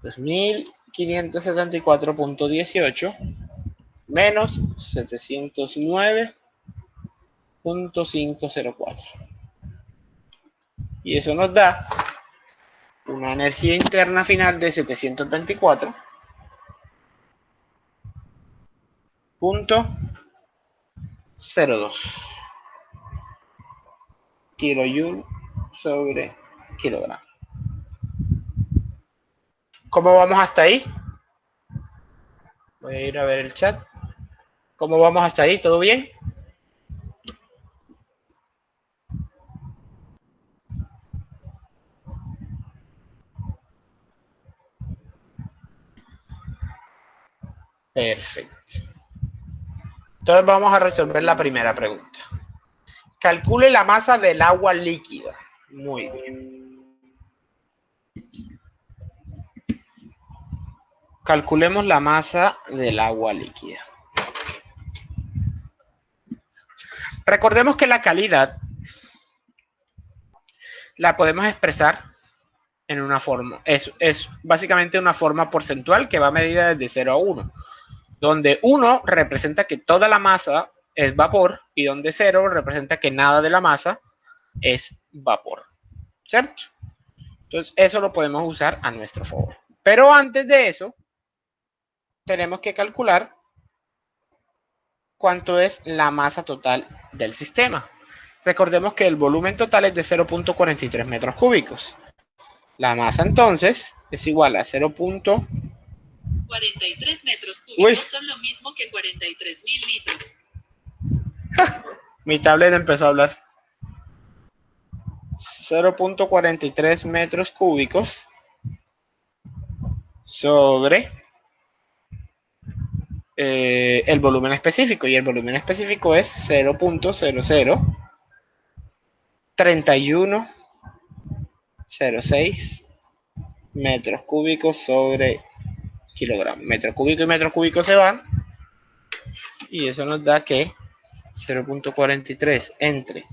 2574.18 menos 709.504. Y eso nos da una energía interna final de 724.02 kilojoule sobre kilogramo. ¿Cómo vamos hasta ahí? Voy a ir a ver el chat. ¿Cómo vamos hasta ahí? ¿Todo bien? Perfecto. Entonces vamos a resolver la primera pregunta. Calcule la masa del agua líquida. Muy bien. Calculemos la masa del agua líquida. Recordemos que la calidad la podemos expresar en una forma. Es básicamente una forma porcentual que va medida desde 0 a 1. Donde 1 representa que toda la masa es vapor y donde 0 representa que nada de la masa es vapor. ¿Cierto? Entonces, eso lo podemos usar a nuestro favor. Pero antes de eso, tenemos que calcular cuánto es la masa total del sistema. Recordemos que el volumen total es de 0.43 metros cúbicos. La masa entonces es igual a 43 metros cúbicos son lo mismo que 43.000 litros. Mi tablet empezó a hablar. 0.43 metros cúbicos sobre el volumen específico. Y el volumen específico es 0.003106 metros cúbicos sobre kilogramo. Metro cúbico y metro cúbico se van. Y eso nos da que 0.43 entre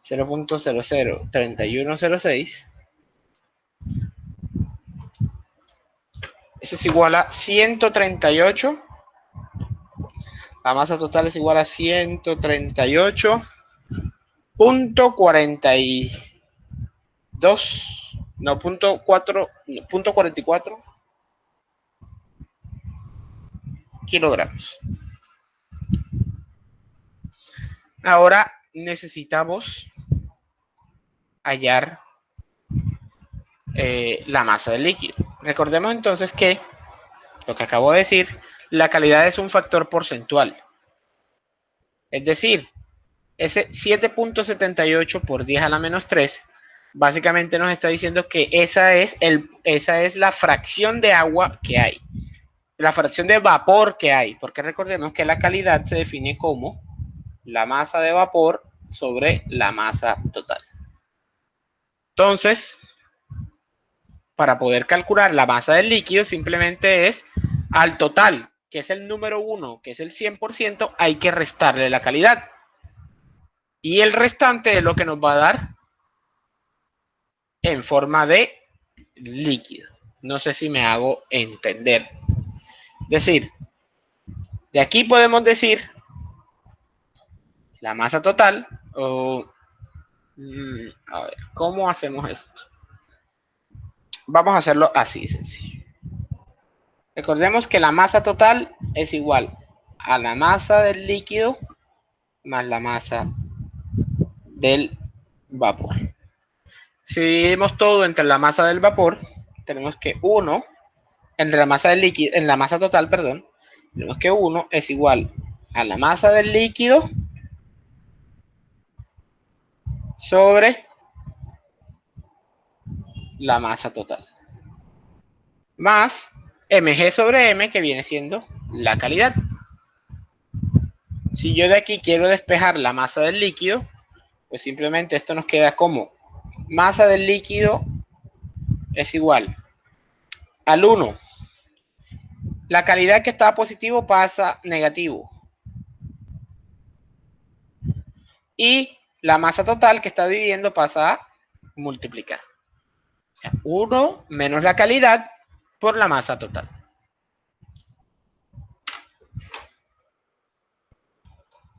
0.003106. Eso es igual a 138. La masa total es igual a 138.42. No, punto 44 kilogramos. Ahora necesitamos hallar la masa del líquido. Recordemos entonces que lo que acabo de decir, la calidad es un factor porcentual. Es decir, ese 7.78 por 10 a la menos 3 básicamente nos está diciendo que esa es la fracción de agua que hay. La fracción de vapor que hay. Porque recordemos que la calidad se define como la masa de vapor sobre la masa total. Entonces, para poder calcular la masa del líquido simplemente es al total, que es el número 1, que es el 100%, hay que restarle la calidad. Y el restante es lo que nos va a dar en forma de líquido. No sé si me hago entender. Es decir, de aquí podemos decir la masa total o... a ver, ¿cómo hacemos esto? Vamos a hacerlo así, sencillo. Recordemos que la masa total es igual a la masa del líquido más la masa del vapor. Si dividimos todo entre la masa del vapor, tenemos que 1, entre la masa del líquido, en la masa total, perdón, tenemos que 1 es igual a la masa del líquido sobre la masa total. Más mg sobre m, que viene siendo la calidad. Si yo de aquí quiero despejar la masa del líquido, pues simplemente esto nos queda como masa del líquido es igual al 1. La calidad que estaba positivo pasa negativo. Y la masa total que está dividiendo pasa a multiplicar. O sea, 1 menos la calidad por la masa total.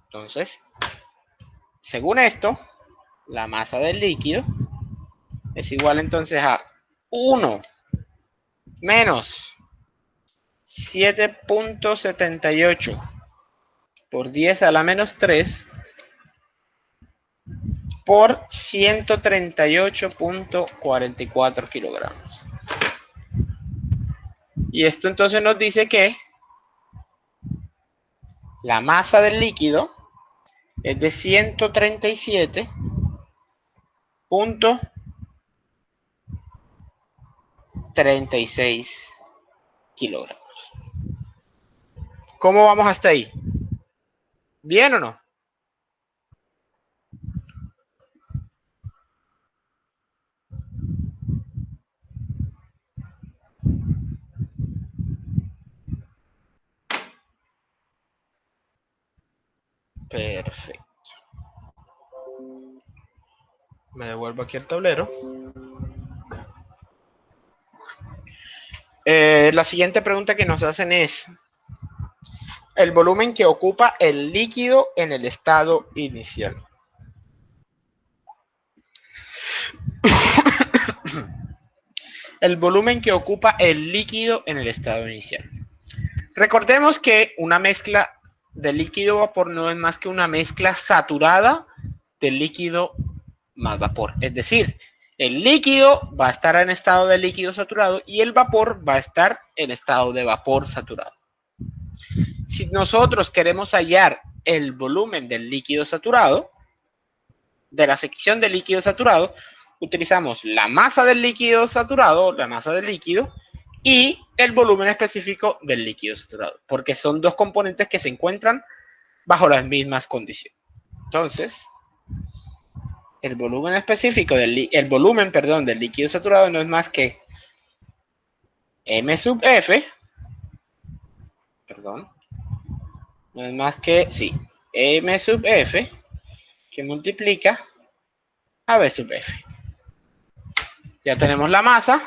Entonces, según esto, la masa del líquido es igual entonces a 1 menos 7.78 por 10 a la menos 3 por 138.44 kilogramos. Y esto entonces nos dice que la masa del líquido es de 137.36 kilogramos. ¿Cómo vamos hasta ahí? ¿Bien o no? Perfecto. Me devuelvo aquí el tablero. La siguiente pregunta que nos hacen es el volumen que ocupa el líquido en el estado inicial. El volumen que ocupa el líquido en el estado inicial. Recordemos que una mezcla de líquido vapor no es más que una mezcla saturada de líquido más vapor. Es decir, el líquido va a estar en estado de líquido saturado y el vapor va a estar en estado de vapor saturado. Si nosotros queremos hallar el volumen del líquido saturado, de la sección de líquido saturado, utilizamos la masa del líquido saturado, la masa del líquido, y el volumen específico del líquido saturado, porque son dos componentes que se encuentran bajo las mismas condiciones. Entonces, el volumen específico el volumen, perdón, del líquido saturado no es más que M sub F, perdón, no es más que, sí, M sub F, que multiplica a B sub F. Ya tenemos la masa,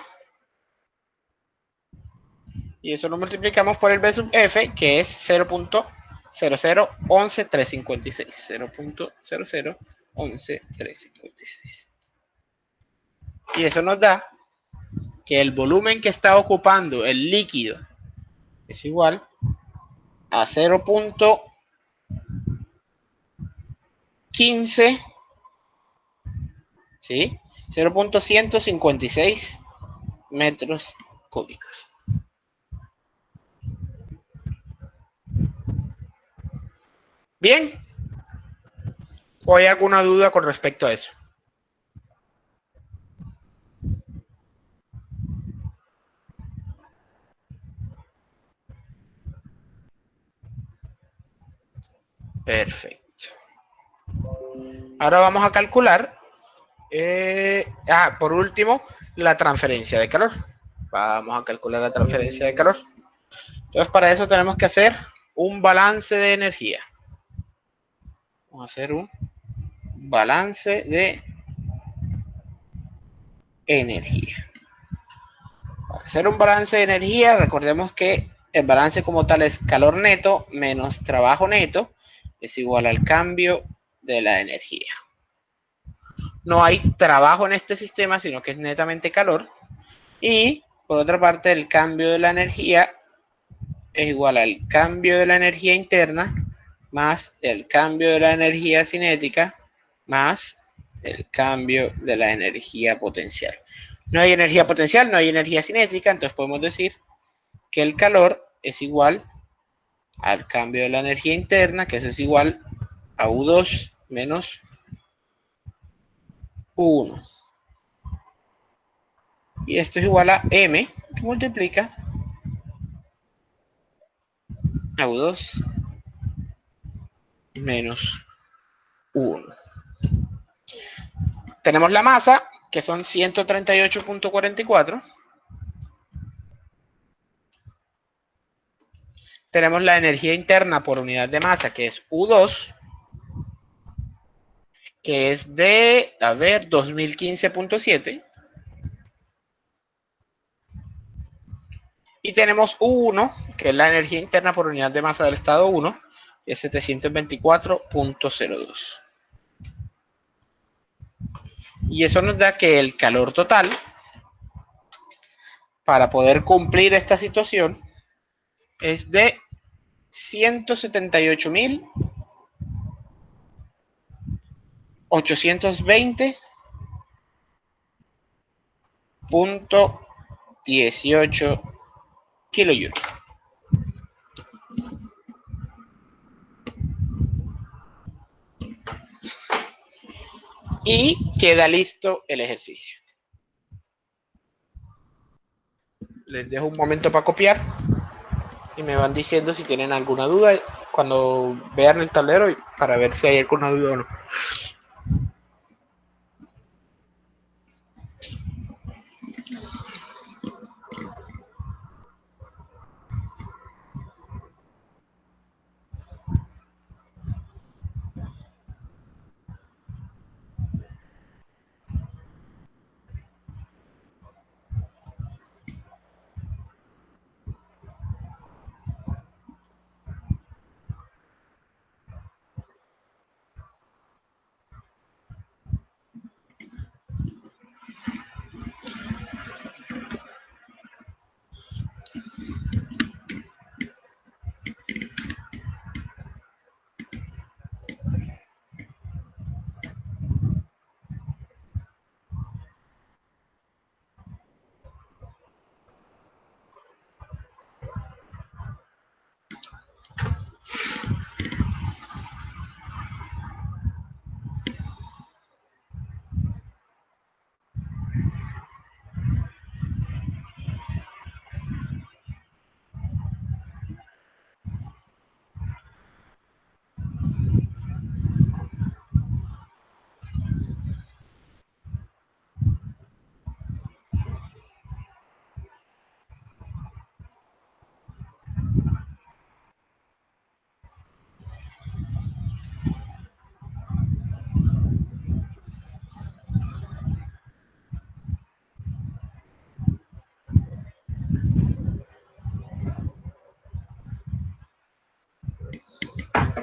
y eso lo multiplicamos por el B sub F, que es 0.0011356. 0.0011356. Y eso nos da que el volumen que está ocupando el líquido es igual a 0.15, ¿sí? 0.156 metros cúbicos. Bien. ¿O hay alguna duda con respecto a eso? Perfecto. Ahora vamos a calcular Por último, la transferencia de calor. Vamos a calcular la transferencia de calor. Entonces, para eso tenemos que hacer un balance de energía. Vamos a hacer un balance de energía. Para hacer un balance de energía, recordemos que el balance como tal es calor neto menos trabajo neto, es igual al cambio de la energía. No hay trabajo en este sistema, sino que es netamente calor. Y por otra parte, el cambio de la energía es igual al cambio de la energía interna más el cambio de la energía cinética más el cambio de la energía potencial. No hay energía potencial, no hay energía cinética, entonces podemos decir que el calor es igual al cambio de la energía interna, que eso es igual a U2 menos U1. Y esto es igual a M, que multiplica a U2 menos U1. Tenemos la masa, que son 138.44. Tenemos la energía interna por unidad de masa, que es U2, que es de, 2015.7. Y tenemos U1, que es la energía interna por unidad de masa del estado 1, que es 724.02. Y eso nos da que el calor total, para poder cumplir esta situación, es de 178.820.18 kilojoules. Y queda listo el ejercicio. Les dejo un momento para copiar y me van diciendo si tienen alguna duda cuando vean el tablero para ver si hay alguna duda o no.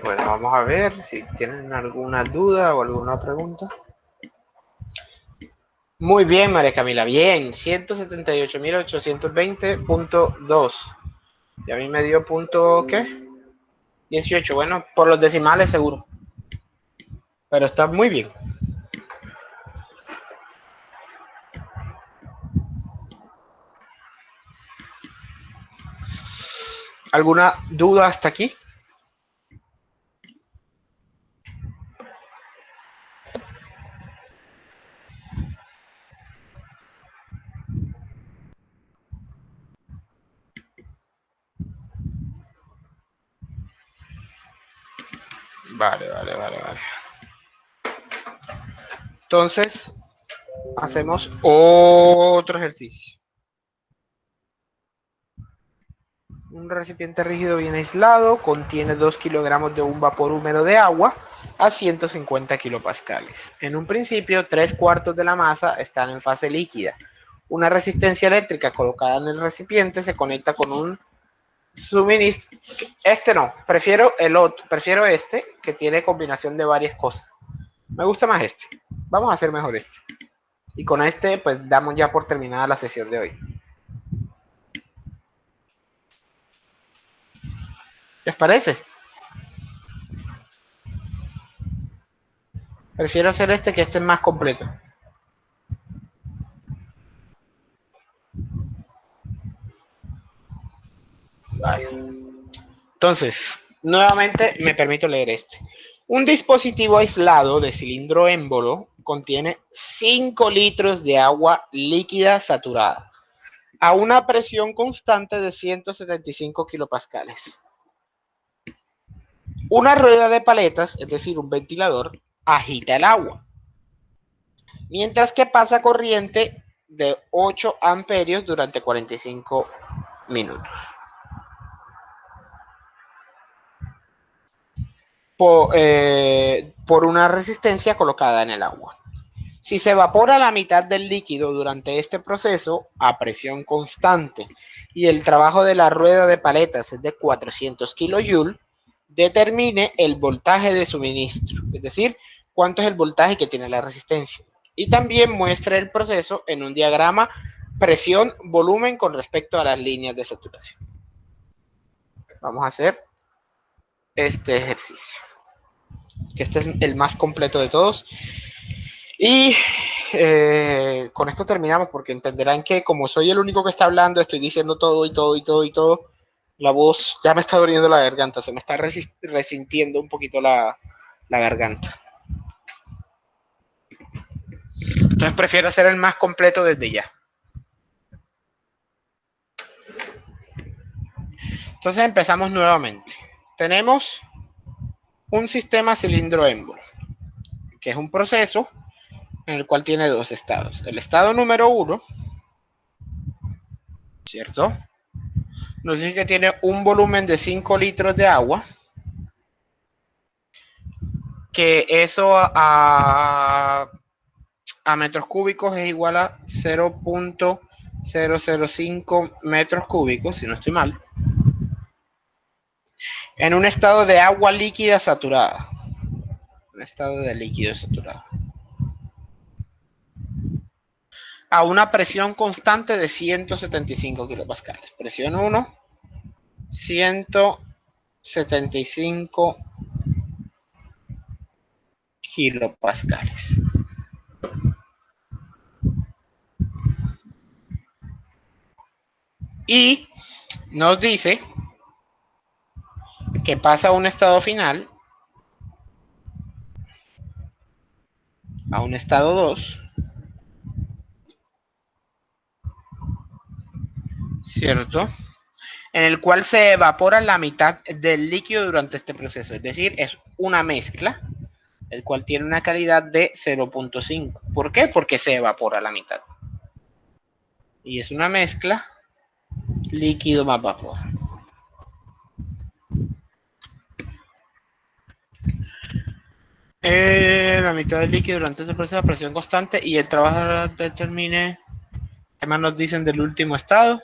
Bueno, vamos a ver si tienen alguna duda o alguna pregunta. Muy bien, María Camila, bien. 178.820.2. Y a mí me dio punto, ¿qué? 18. Bueno, por los decimales seguro. Pero está muy bien. ¿Alguna duda hasta aquí? Vale. Entonces, hacemos otro ejercicio. Un recipiente rígido bien aislado contiene 2 kilogramos de un vapor húmedo de agua a 150 kilopascales. En un principio, 3/4 de la masa están en fase líquida. Una resistencia eléctrica colocada en el recipiente se conecta con un suministro. Este no, prefiero el otro, prefiero este que tiene combinación de varias cosas. Me gusta más este. Vamos a hacer mejor este. Y con este, pues damos ya por terminada la sesión de hoy. ¿Qué os parece? Prefiero hacer este, que este es más completo. Vale. Entonces, nuevamente me permito leer este. Un dispositivo aislado de cilindro émbolo contiene 5 litros de agua líquida saturada a una presión constante de 175 kilopascales. Una rueda de paletas, es decir, un ventilador, agita el agua, mientras que pasa corriente de 8 amperios durante 45 minutos. Por una resistencia colocada en el agua. Si se evapora la mitad del líquido durante este proceso a presión constante y el trabajo de la rueda de paletas es de 400 kJ, determine el voltaje de suministro, es decir, cuánto es el voltaje que tiene la resistencia. Y también muestra el proceso en un diagrama presión-volumen con respecto a las líneas de saturación. Vamos a hacer este ejercicio, que este es el más completo de todos. Y con esto terminamos, porque entenderán que como soy el único que está hablando, estoy diciendo todo y todo y todo y todo, la voz ya me está doliendo la garganta, se me está resintiendo un poquito la garganta. Entonces prefiero hacer el más completo desde ya. Entonces empezamos nuevamente. Tenemos un sistema cilindro-émbolo, que es un proceso en el cual tiene dos estados. El estado número 1, ¿cierto? Nos dice que tiene un volumen de 5 litros de agua, que eso a metros cúbicos es igual a 0.005 metros cúbicos, si no estoy mal, en un estado de agua líquida saturada. Un estado de líquido saturado. A una presión constante de 175 kilopascales. Presión 1, 175 kilopascales. Y nos dice que pasa a un estado final, a un estado 2, ¿cierto? En el cual se evapora la mitad del líquido durante este proceso. Es decir, es una mezcla, el cual tiene una calidad de 0.5. ¿Por qué? Porque se evapora la mitad. Y es una mezcla líquido más vapor. La mitad del líquido durante este proceso a presión constante, y el trabajo determine. ¿Qué más nos dicen del último estado?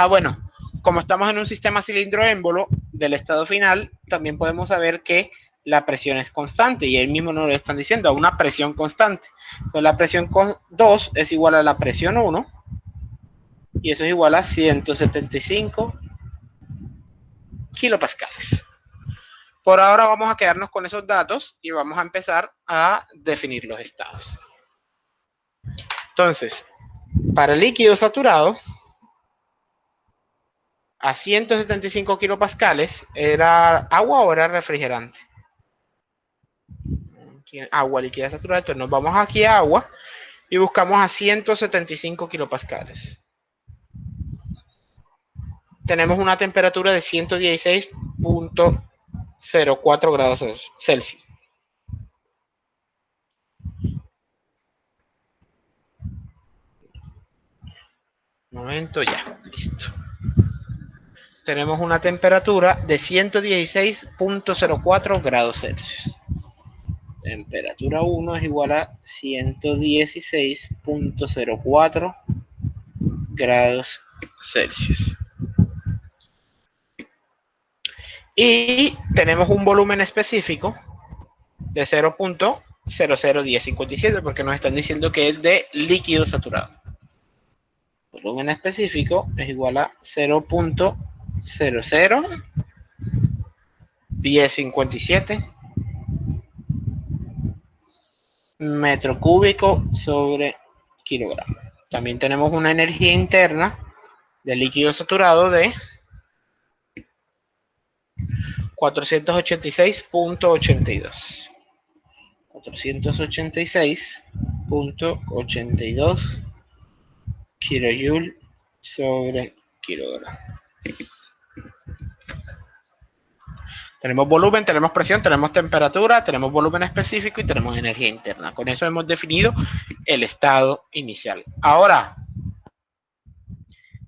Bueno, como estamos en un sistema cilindro-émbolo, del estado final también podemos saber que la presión es constante, y él mismo nos lo están diciendo, a una presión constante. Entonces, la presión 2 es igual a la presión 1, y eso es igual a 175 kilopascales. Por ahora vamos a quedarnos con esos datos y vamos a empezar a definir los estados. Entonces, para el líquido saturado, a 175 kilopascales, ¿era agua o era refrigerante? Agua líquida saturada. Entonces nos vamos aquí a agua y buscamos a 175 kilopascales. Tenemos una temperatura de 116.04 grados Celsius. Un momento, ya, listo. Tenemos una temperatura de 116.04 grados Celsius. Temperatura 1 es igual a 116.04 grados Celsius. Y tenemos un volumen específico de 0.001057 porque nos están diciendo que es de líquido saturado. Volumen específico es igual a 0.001057 metro cúbico sobre kilogramo. También tenemos una energía interna de líquido saturado de 486.82. 486.82 kilojoule sobre kilogramo. Tenemos volumen, tenemos presión, tenemos temperatura, tenemos volumen específico y tenemos energía interna. Con eso hemos definido el estado inicial. Ahora,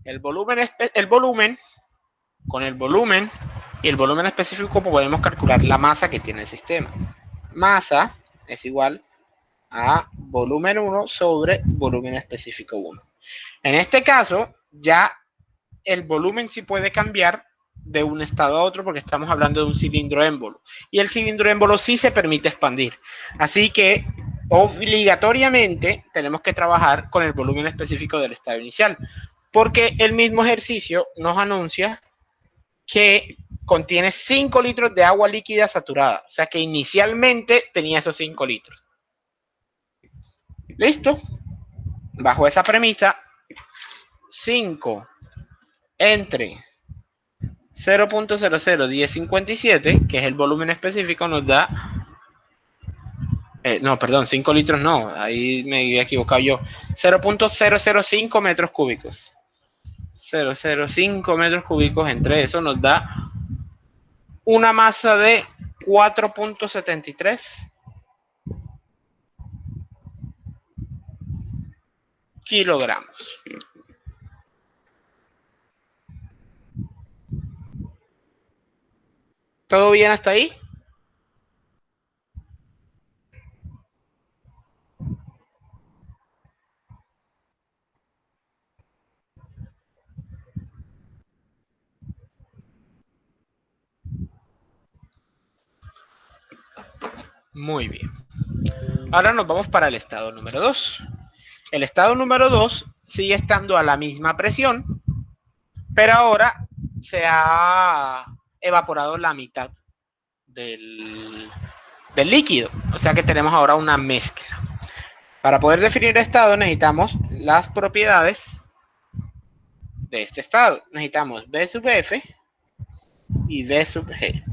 con el volumen y el volumen específico podemos calcular la masa que tiene el sistema. Masa es igual a volumen 1 sobre volumen específico 1. En este caso, ya el volumen sí puede cambiar de un estado a otro porque estamos hablando de un cilindro émbolo. Y el cilindro émbolo sí se permite expandir. Así que obligatoriamente tenemos que trabajar con el volumen específico del estado inicial. Porque el mismo ejercicio nos anuncia que contiene 5 litros de agua líquida saturada. O sea que inicialmente tenía esos 5 litros. ¿Listo? Bajo esa premisa, 5 entre 0.001057, que es el volumen específico, nos da... no, perdón, 5 litros no, ahí me había equivocado yo. 0.005 metros cúbicos. 0.05 metros cúbicos, entre eso nos da una masa de 4.73 kilogramos. ¿Todo bien hasta ahí? Muy bien. Ahora nos vamos para el estado número 2. El estado número 2 sigue estando a la misma presión, pero ahora se ha evaporado la mitad del líquido. O sea que tenemos ahora una mezcla. Para poder definir estado necesitamos las propiedades de este estado. Necesitamos B sub F y V sub G.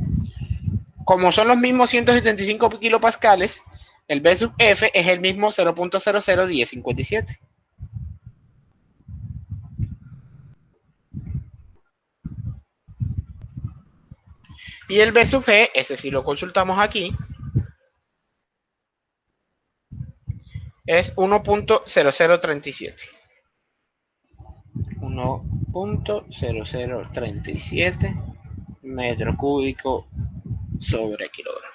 Como son los mismos 175 kilopascales, el B sub F es el mismo 0.001057. Y el B sub G, ese sí lo consultamos aquí, es 1.0037. 1.0037 metro cúbico sobre kilogramo.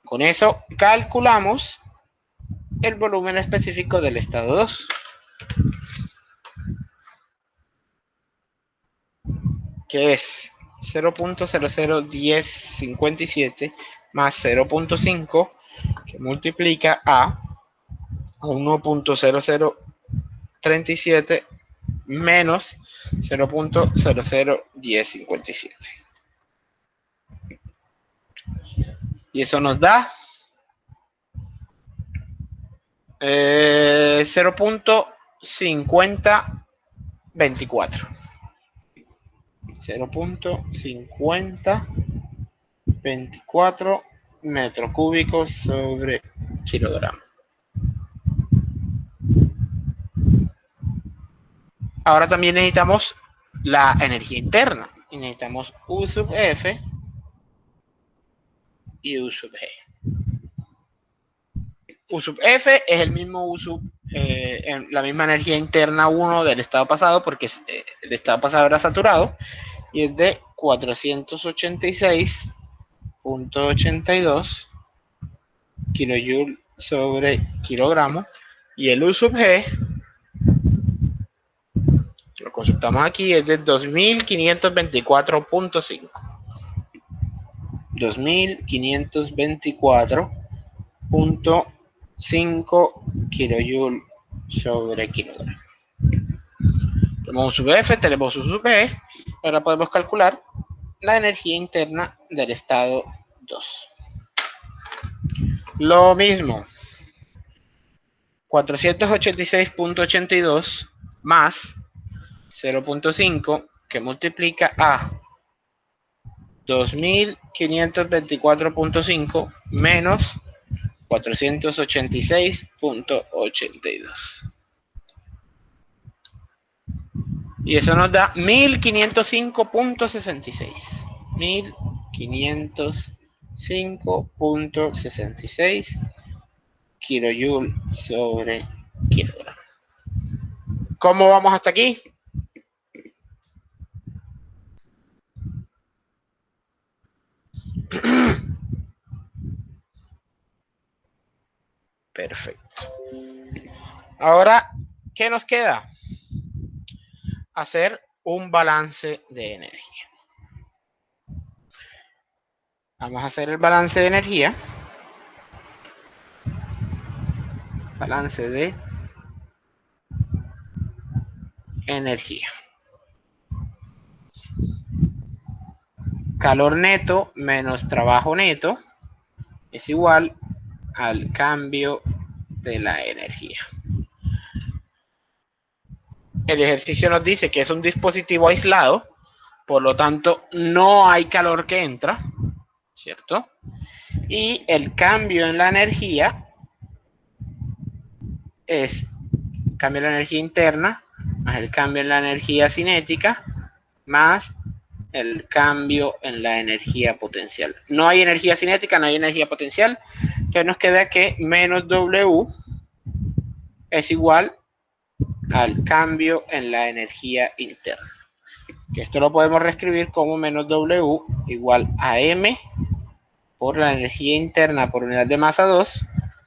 Con eso calculamos el volumen específico del estado 2. Que es 0.001057 más 0.5 que multiplica a 1.0037 menos 0.001057. Y eso nos da 0.5024. 0.5024 metros cúbicos sobre kilogramo. Ahora también necesitamos la energía interna. Y necesitamos U sub F y U sub G. U sub F es el mismo U sub en la misma energía interna 1 del estado pasado, porque el estado pasado era saturado, y es de 486.82 kilojoule sobre kilogramo, y el U sub G, lo consultamos aquí, es de 2524.5. 2524.5 kilojoule sobre kilogramo. Tenemos un sub F, tenemos un sub E. Ahora podemos calcular la energía interna del estado 2. Lo mismo. 486.82 más 0.5 que multiplica a 2524.5 menos 486.82. Y eso nos da 1505.66. 1505.66 kilojoule sobre kilogramo. ¿Cómo vamos hasta aquí? Perfecto. Ahora, ¿qué nos queda? Hacer un balance de energía. Vamos a hacer el balance de energía. Balance de energía. Calor neto menos trabajo neto es igual al cambio de la energía. El ejercicio nos dice que es un dispositivo aislado, por lo tanto no hay calor que entra, ¿cierto? Y el cambio en la energía es el cambio en la energía interna más el cambio en la energía cinética más el cambio en la energía potencial. No hay energía cinética, no hay energía potencial. Entonces nos queda que menos W es igual al cambio en la energía interna. Que esto lo podemos reescribir como menos W igual a M por la energía interna por unidad de masa 2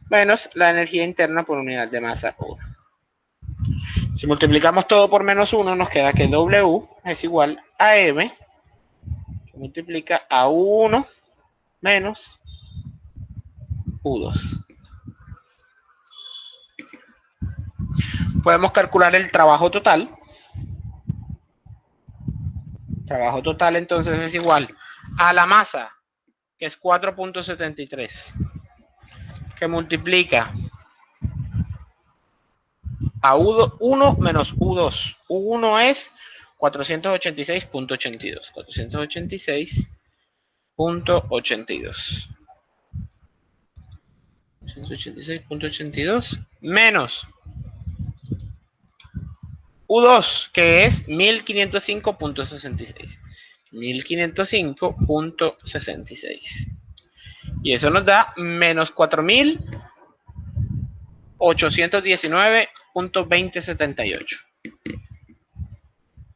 menos la energía interna por unidad de masa 1. Si multiplicamos todo por menos 1, nos queda que W es igual a M, que multiplica a 1 menos U2. Podemos calcular el trabajo total. Trabajo total entonces es igual a la masa, que es 4.73, que multiplica a U1 menos U2. U1 es 486.82. 486.82. 486.82 menos U2, que es 1505.66. 1505.66. Y eso nos da menos 4.819.2078.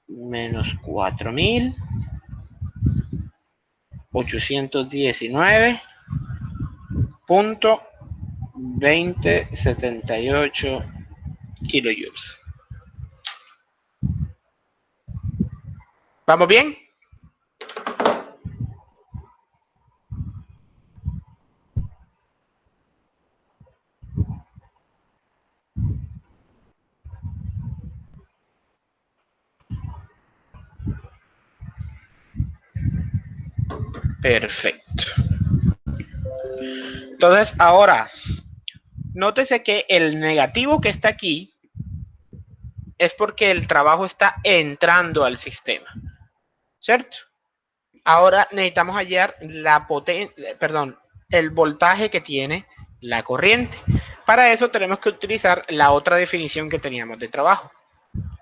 Menos 4.819.2078 kilojoules. ¿Vamos bien? Perfecto. Entonces, ahora, nótese que el negativo que está aquí es porque el trabajo está entrando al sistema, ¿cierto? Ahora necesitamos hallar el voltaje que tiene la corriente. Para eso tenemos que utilizar la otra definición que teníamos de trabajo.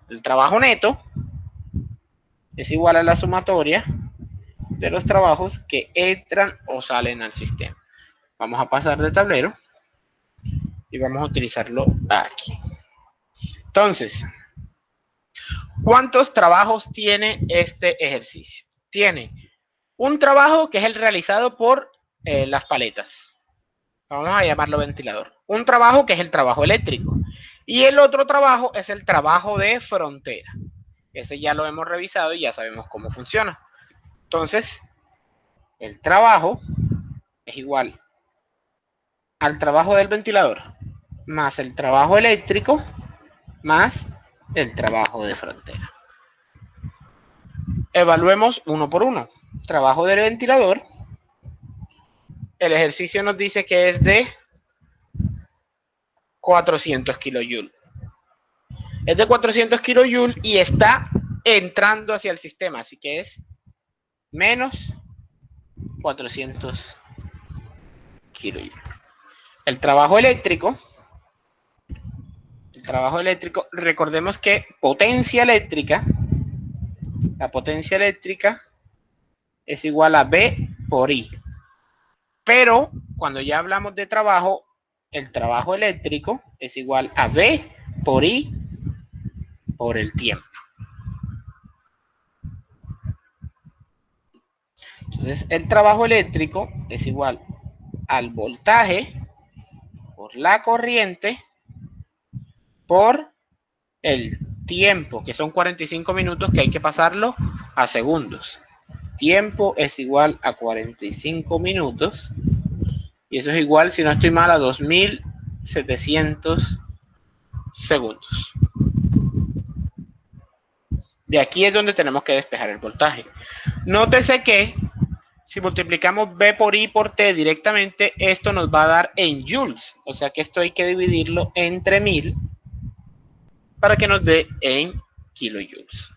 El trabajo neto es igual a la sumatoria de los trabajos que entran o salen al sistema. Vamos a pasar de tablero y vamos a utilizarlo aquí. Entonces, ¿cuántos trabajos tiene este ejercicio? Tiene un trabajo que es el realizado por las paletas. Vamos a llamarlo ventilador. Un trabajo que es el trabajo eléctrico. Y el otro trabajo es el trabajo de frontera. Ese ya lo hemos revisado y ya sabemos cómo funciona. Entonces, el trabajo es igual al trabajo del ventilador más el trabajo eléctrico más el trabajo de frontera. Evaluemos uno por uno. Trabajo del ventilador. El ejercicio nos dice que es de 400 kilojoules. Es de 400 kilojoules y está entrando hacia el sistema, así que es menos 400 kilojoules. El trabajo eléctrico, recordemos que la potencia eléctrica es igual a B por I. Pero cuando ya hablamos de trabajo, el trabajo eléctrico es igual a V por I por el tiempo. Entonces, el trabajo eléctrico es igual al voltaje por la corriente por el tiempo, que son 45 minutos, que hay que pasarlo a segundos. Tiempo es igual a 45 minutos. Y eso es igual, si no estoy mal, a 2700 segundos. De aquí es donde tenemos que despejar el voltaje. Nótese que si multiplicamos V por I por T directamente, esto nos va a dar en joules. O sea que esto hay que dividirlo entre 1000 para que nos dé en kilojoules.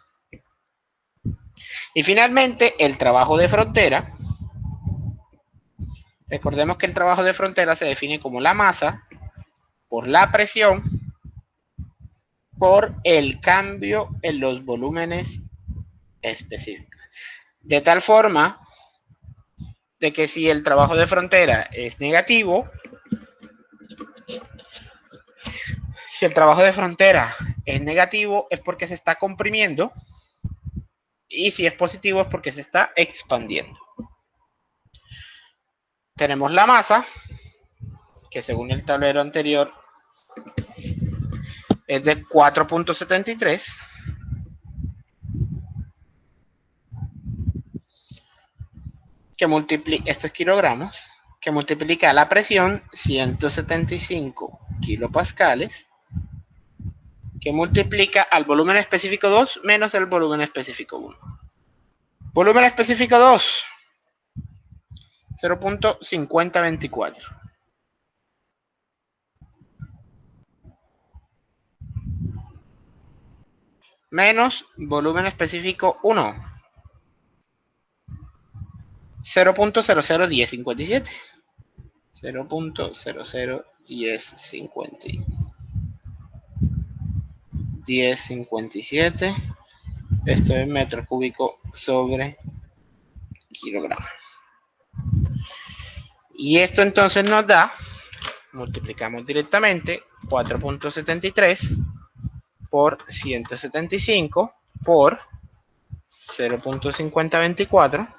Y finalmente, el trabajo de frontera. Recordemos que el trabajo de frontera se define como la masa por la presión por el cambio en los volúmenes específicos. De tal forma de que si el trabajo de frontera es negativo, es porque se está comprimiendo, y si es positivo es porque se está expandiendo. Tenemos la masa, que según el tablero anterior es de 4.73. Que multiplica, estos kilogramos, que multiplica la presión, 175 kilopascales, que multiplica al volumen específico 2 menos el volumen específico 1. Volumen específico 2, 0.5024. Menos volumen específico 1, 0.001057. 0.001057. Esto es metro cúbico sobre kilogramo. Y esto entonces nos da, multiplicamos directamente, 4.73 por 175 por 0.5024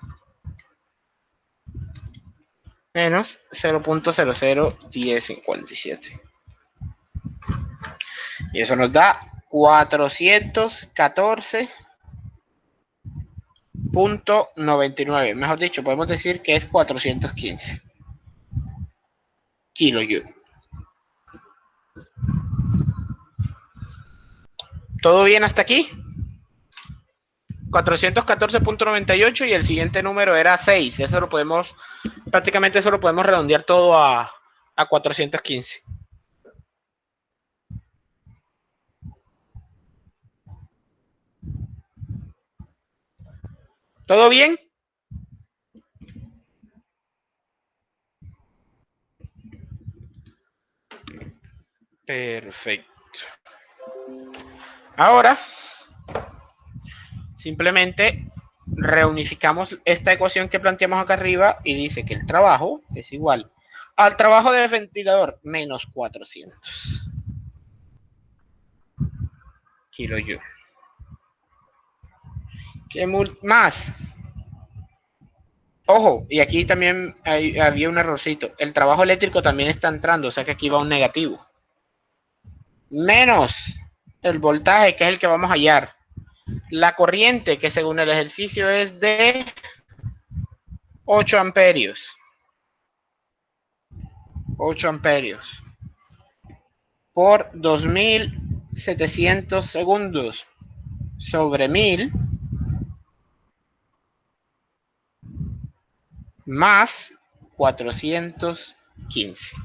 menos 0.001057. Y eso nos da 414.99. Mejor dicho, podemos decir que es 415 kilojoules. ¿Todo bien hasta aquí? 414.98 y el siguiente número era 6. Eso lo podemos, prácticamente eso lo podemos redondear todo a 415. ¿Todo bien? Perfecto. Ahora, simplemente reunificamos esta ecuación que planteamos acá arriba y dice que el trabajo es igual al trabajo del ventilador menos 400. kilojoule. ¿Qué más? Ojo, y aquí también había un errorcito. El trabajo eléctrico también está entrando, o sea que aquí va un negativo. Menos el voltaje, que es el que vamos a hallar. La corriente, que según el ejercicio es de 8 amperios. 8 amperios. Por 2700 segundos sobre 1000 más 415.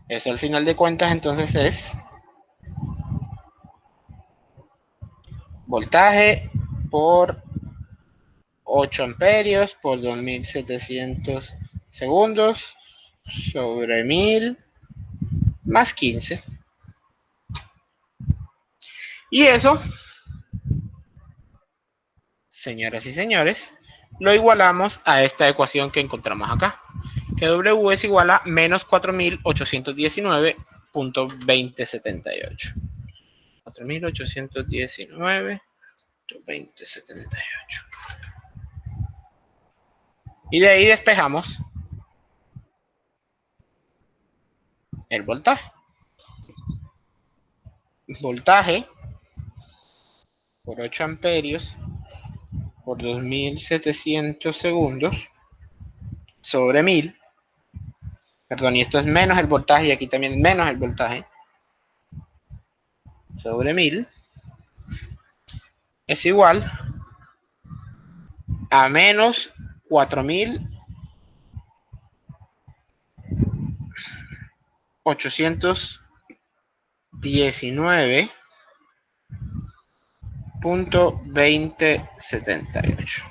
Eso al final de cuentas entonces es voltaje por 8 amperios por 2700 segundos sobre 1000 más 15. Y eso, señoras y señores, lo igualamos a esta ecuación que encontramos acá, que W es igual a menos 4819.2078. 4819.2078. Y de ahí despejamos el voltaje. Voltaje por 8 amperios por 2700 segundos sobre 1000. Perdón, y esto es menos el voltaje y aquí también es menos el voltaje. Sobre 1000 es igual a menos 4819.2078.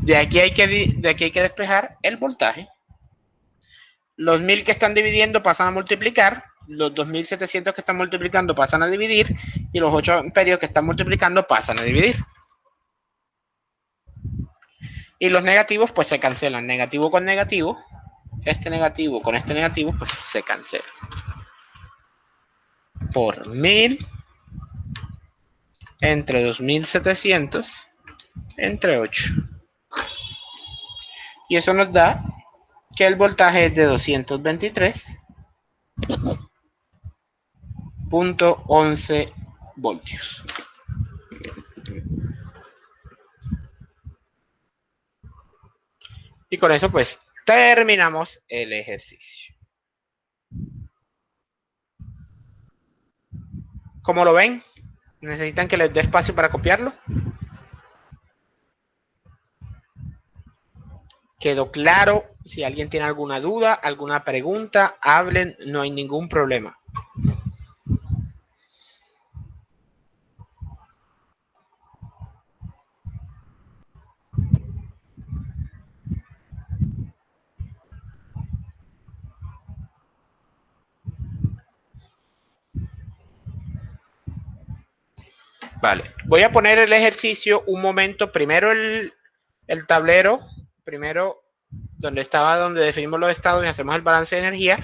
De aquí hay que despejar el voltaje. Los 1000 que están dividiendo pasan a multiplicar, los 2700 que están multiplicando pasan a dividir y los 8 amperios que están multiplicando pasan a dividir. Y los negativos pues se cancelan, negativo con negativo, este negativo con este negativo pues se cancela. Por 1000 entre 2700 entre 8. Y eso nos da que el voltaje es de 223.11 voltios. Y con eso pues terminamos el ejercicio. ¿Cómo lo ven? ¿Necesitan que les dé espacio para copiarlo? ¿Quedó claro? Si alguien tiene alguna duda, alguna pregunta, hablen, no hay ningún problema. Vale, voy a poner el ejercicio un momento, primero el tablero, primero donde definimos los estados y hacemos el balance de energía,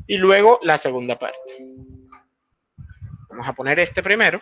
y luego la segunda parte. Vamos a poner este primero.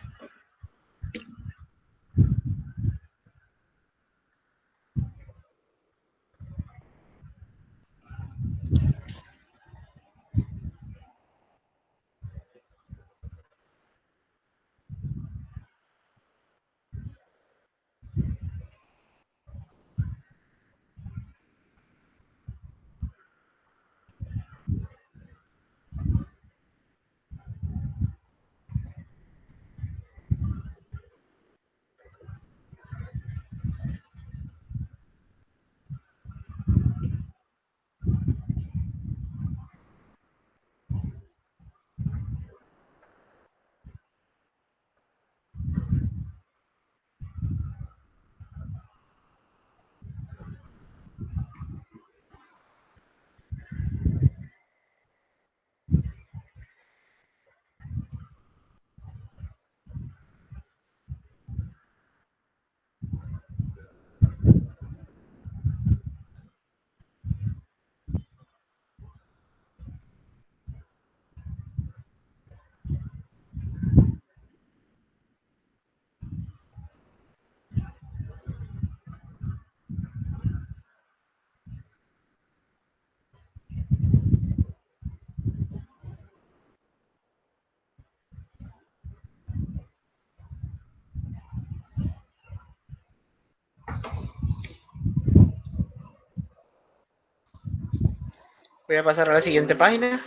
Voy a pasar a la siguiente página.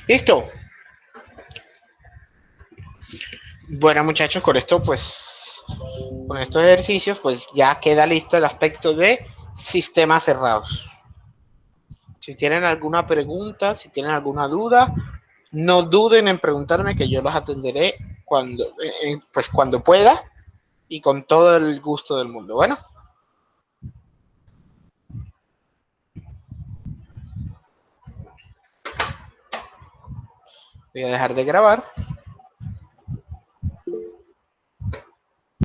Listo. Bueno, muchachos, con esto, pues, con estos ejercicios, pues ya queda listo el aspecto de sistemas cerrados. Si tienen alguna pregunta, si tienen alguna duda, no duden en preguntarme, que yo los atenderé pues cuando pueda y con todo el gusto del mundo. Bueno, voy a dejar de grabar.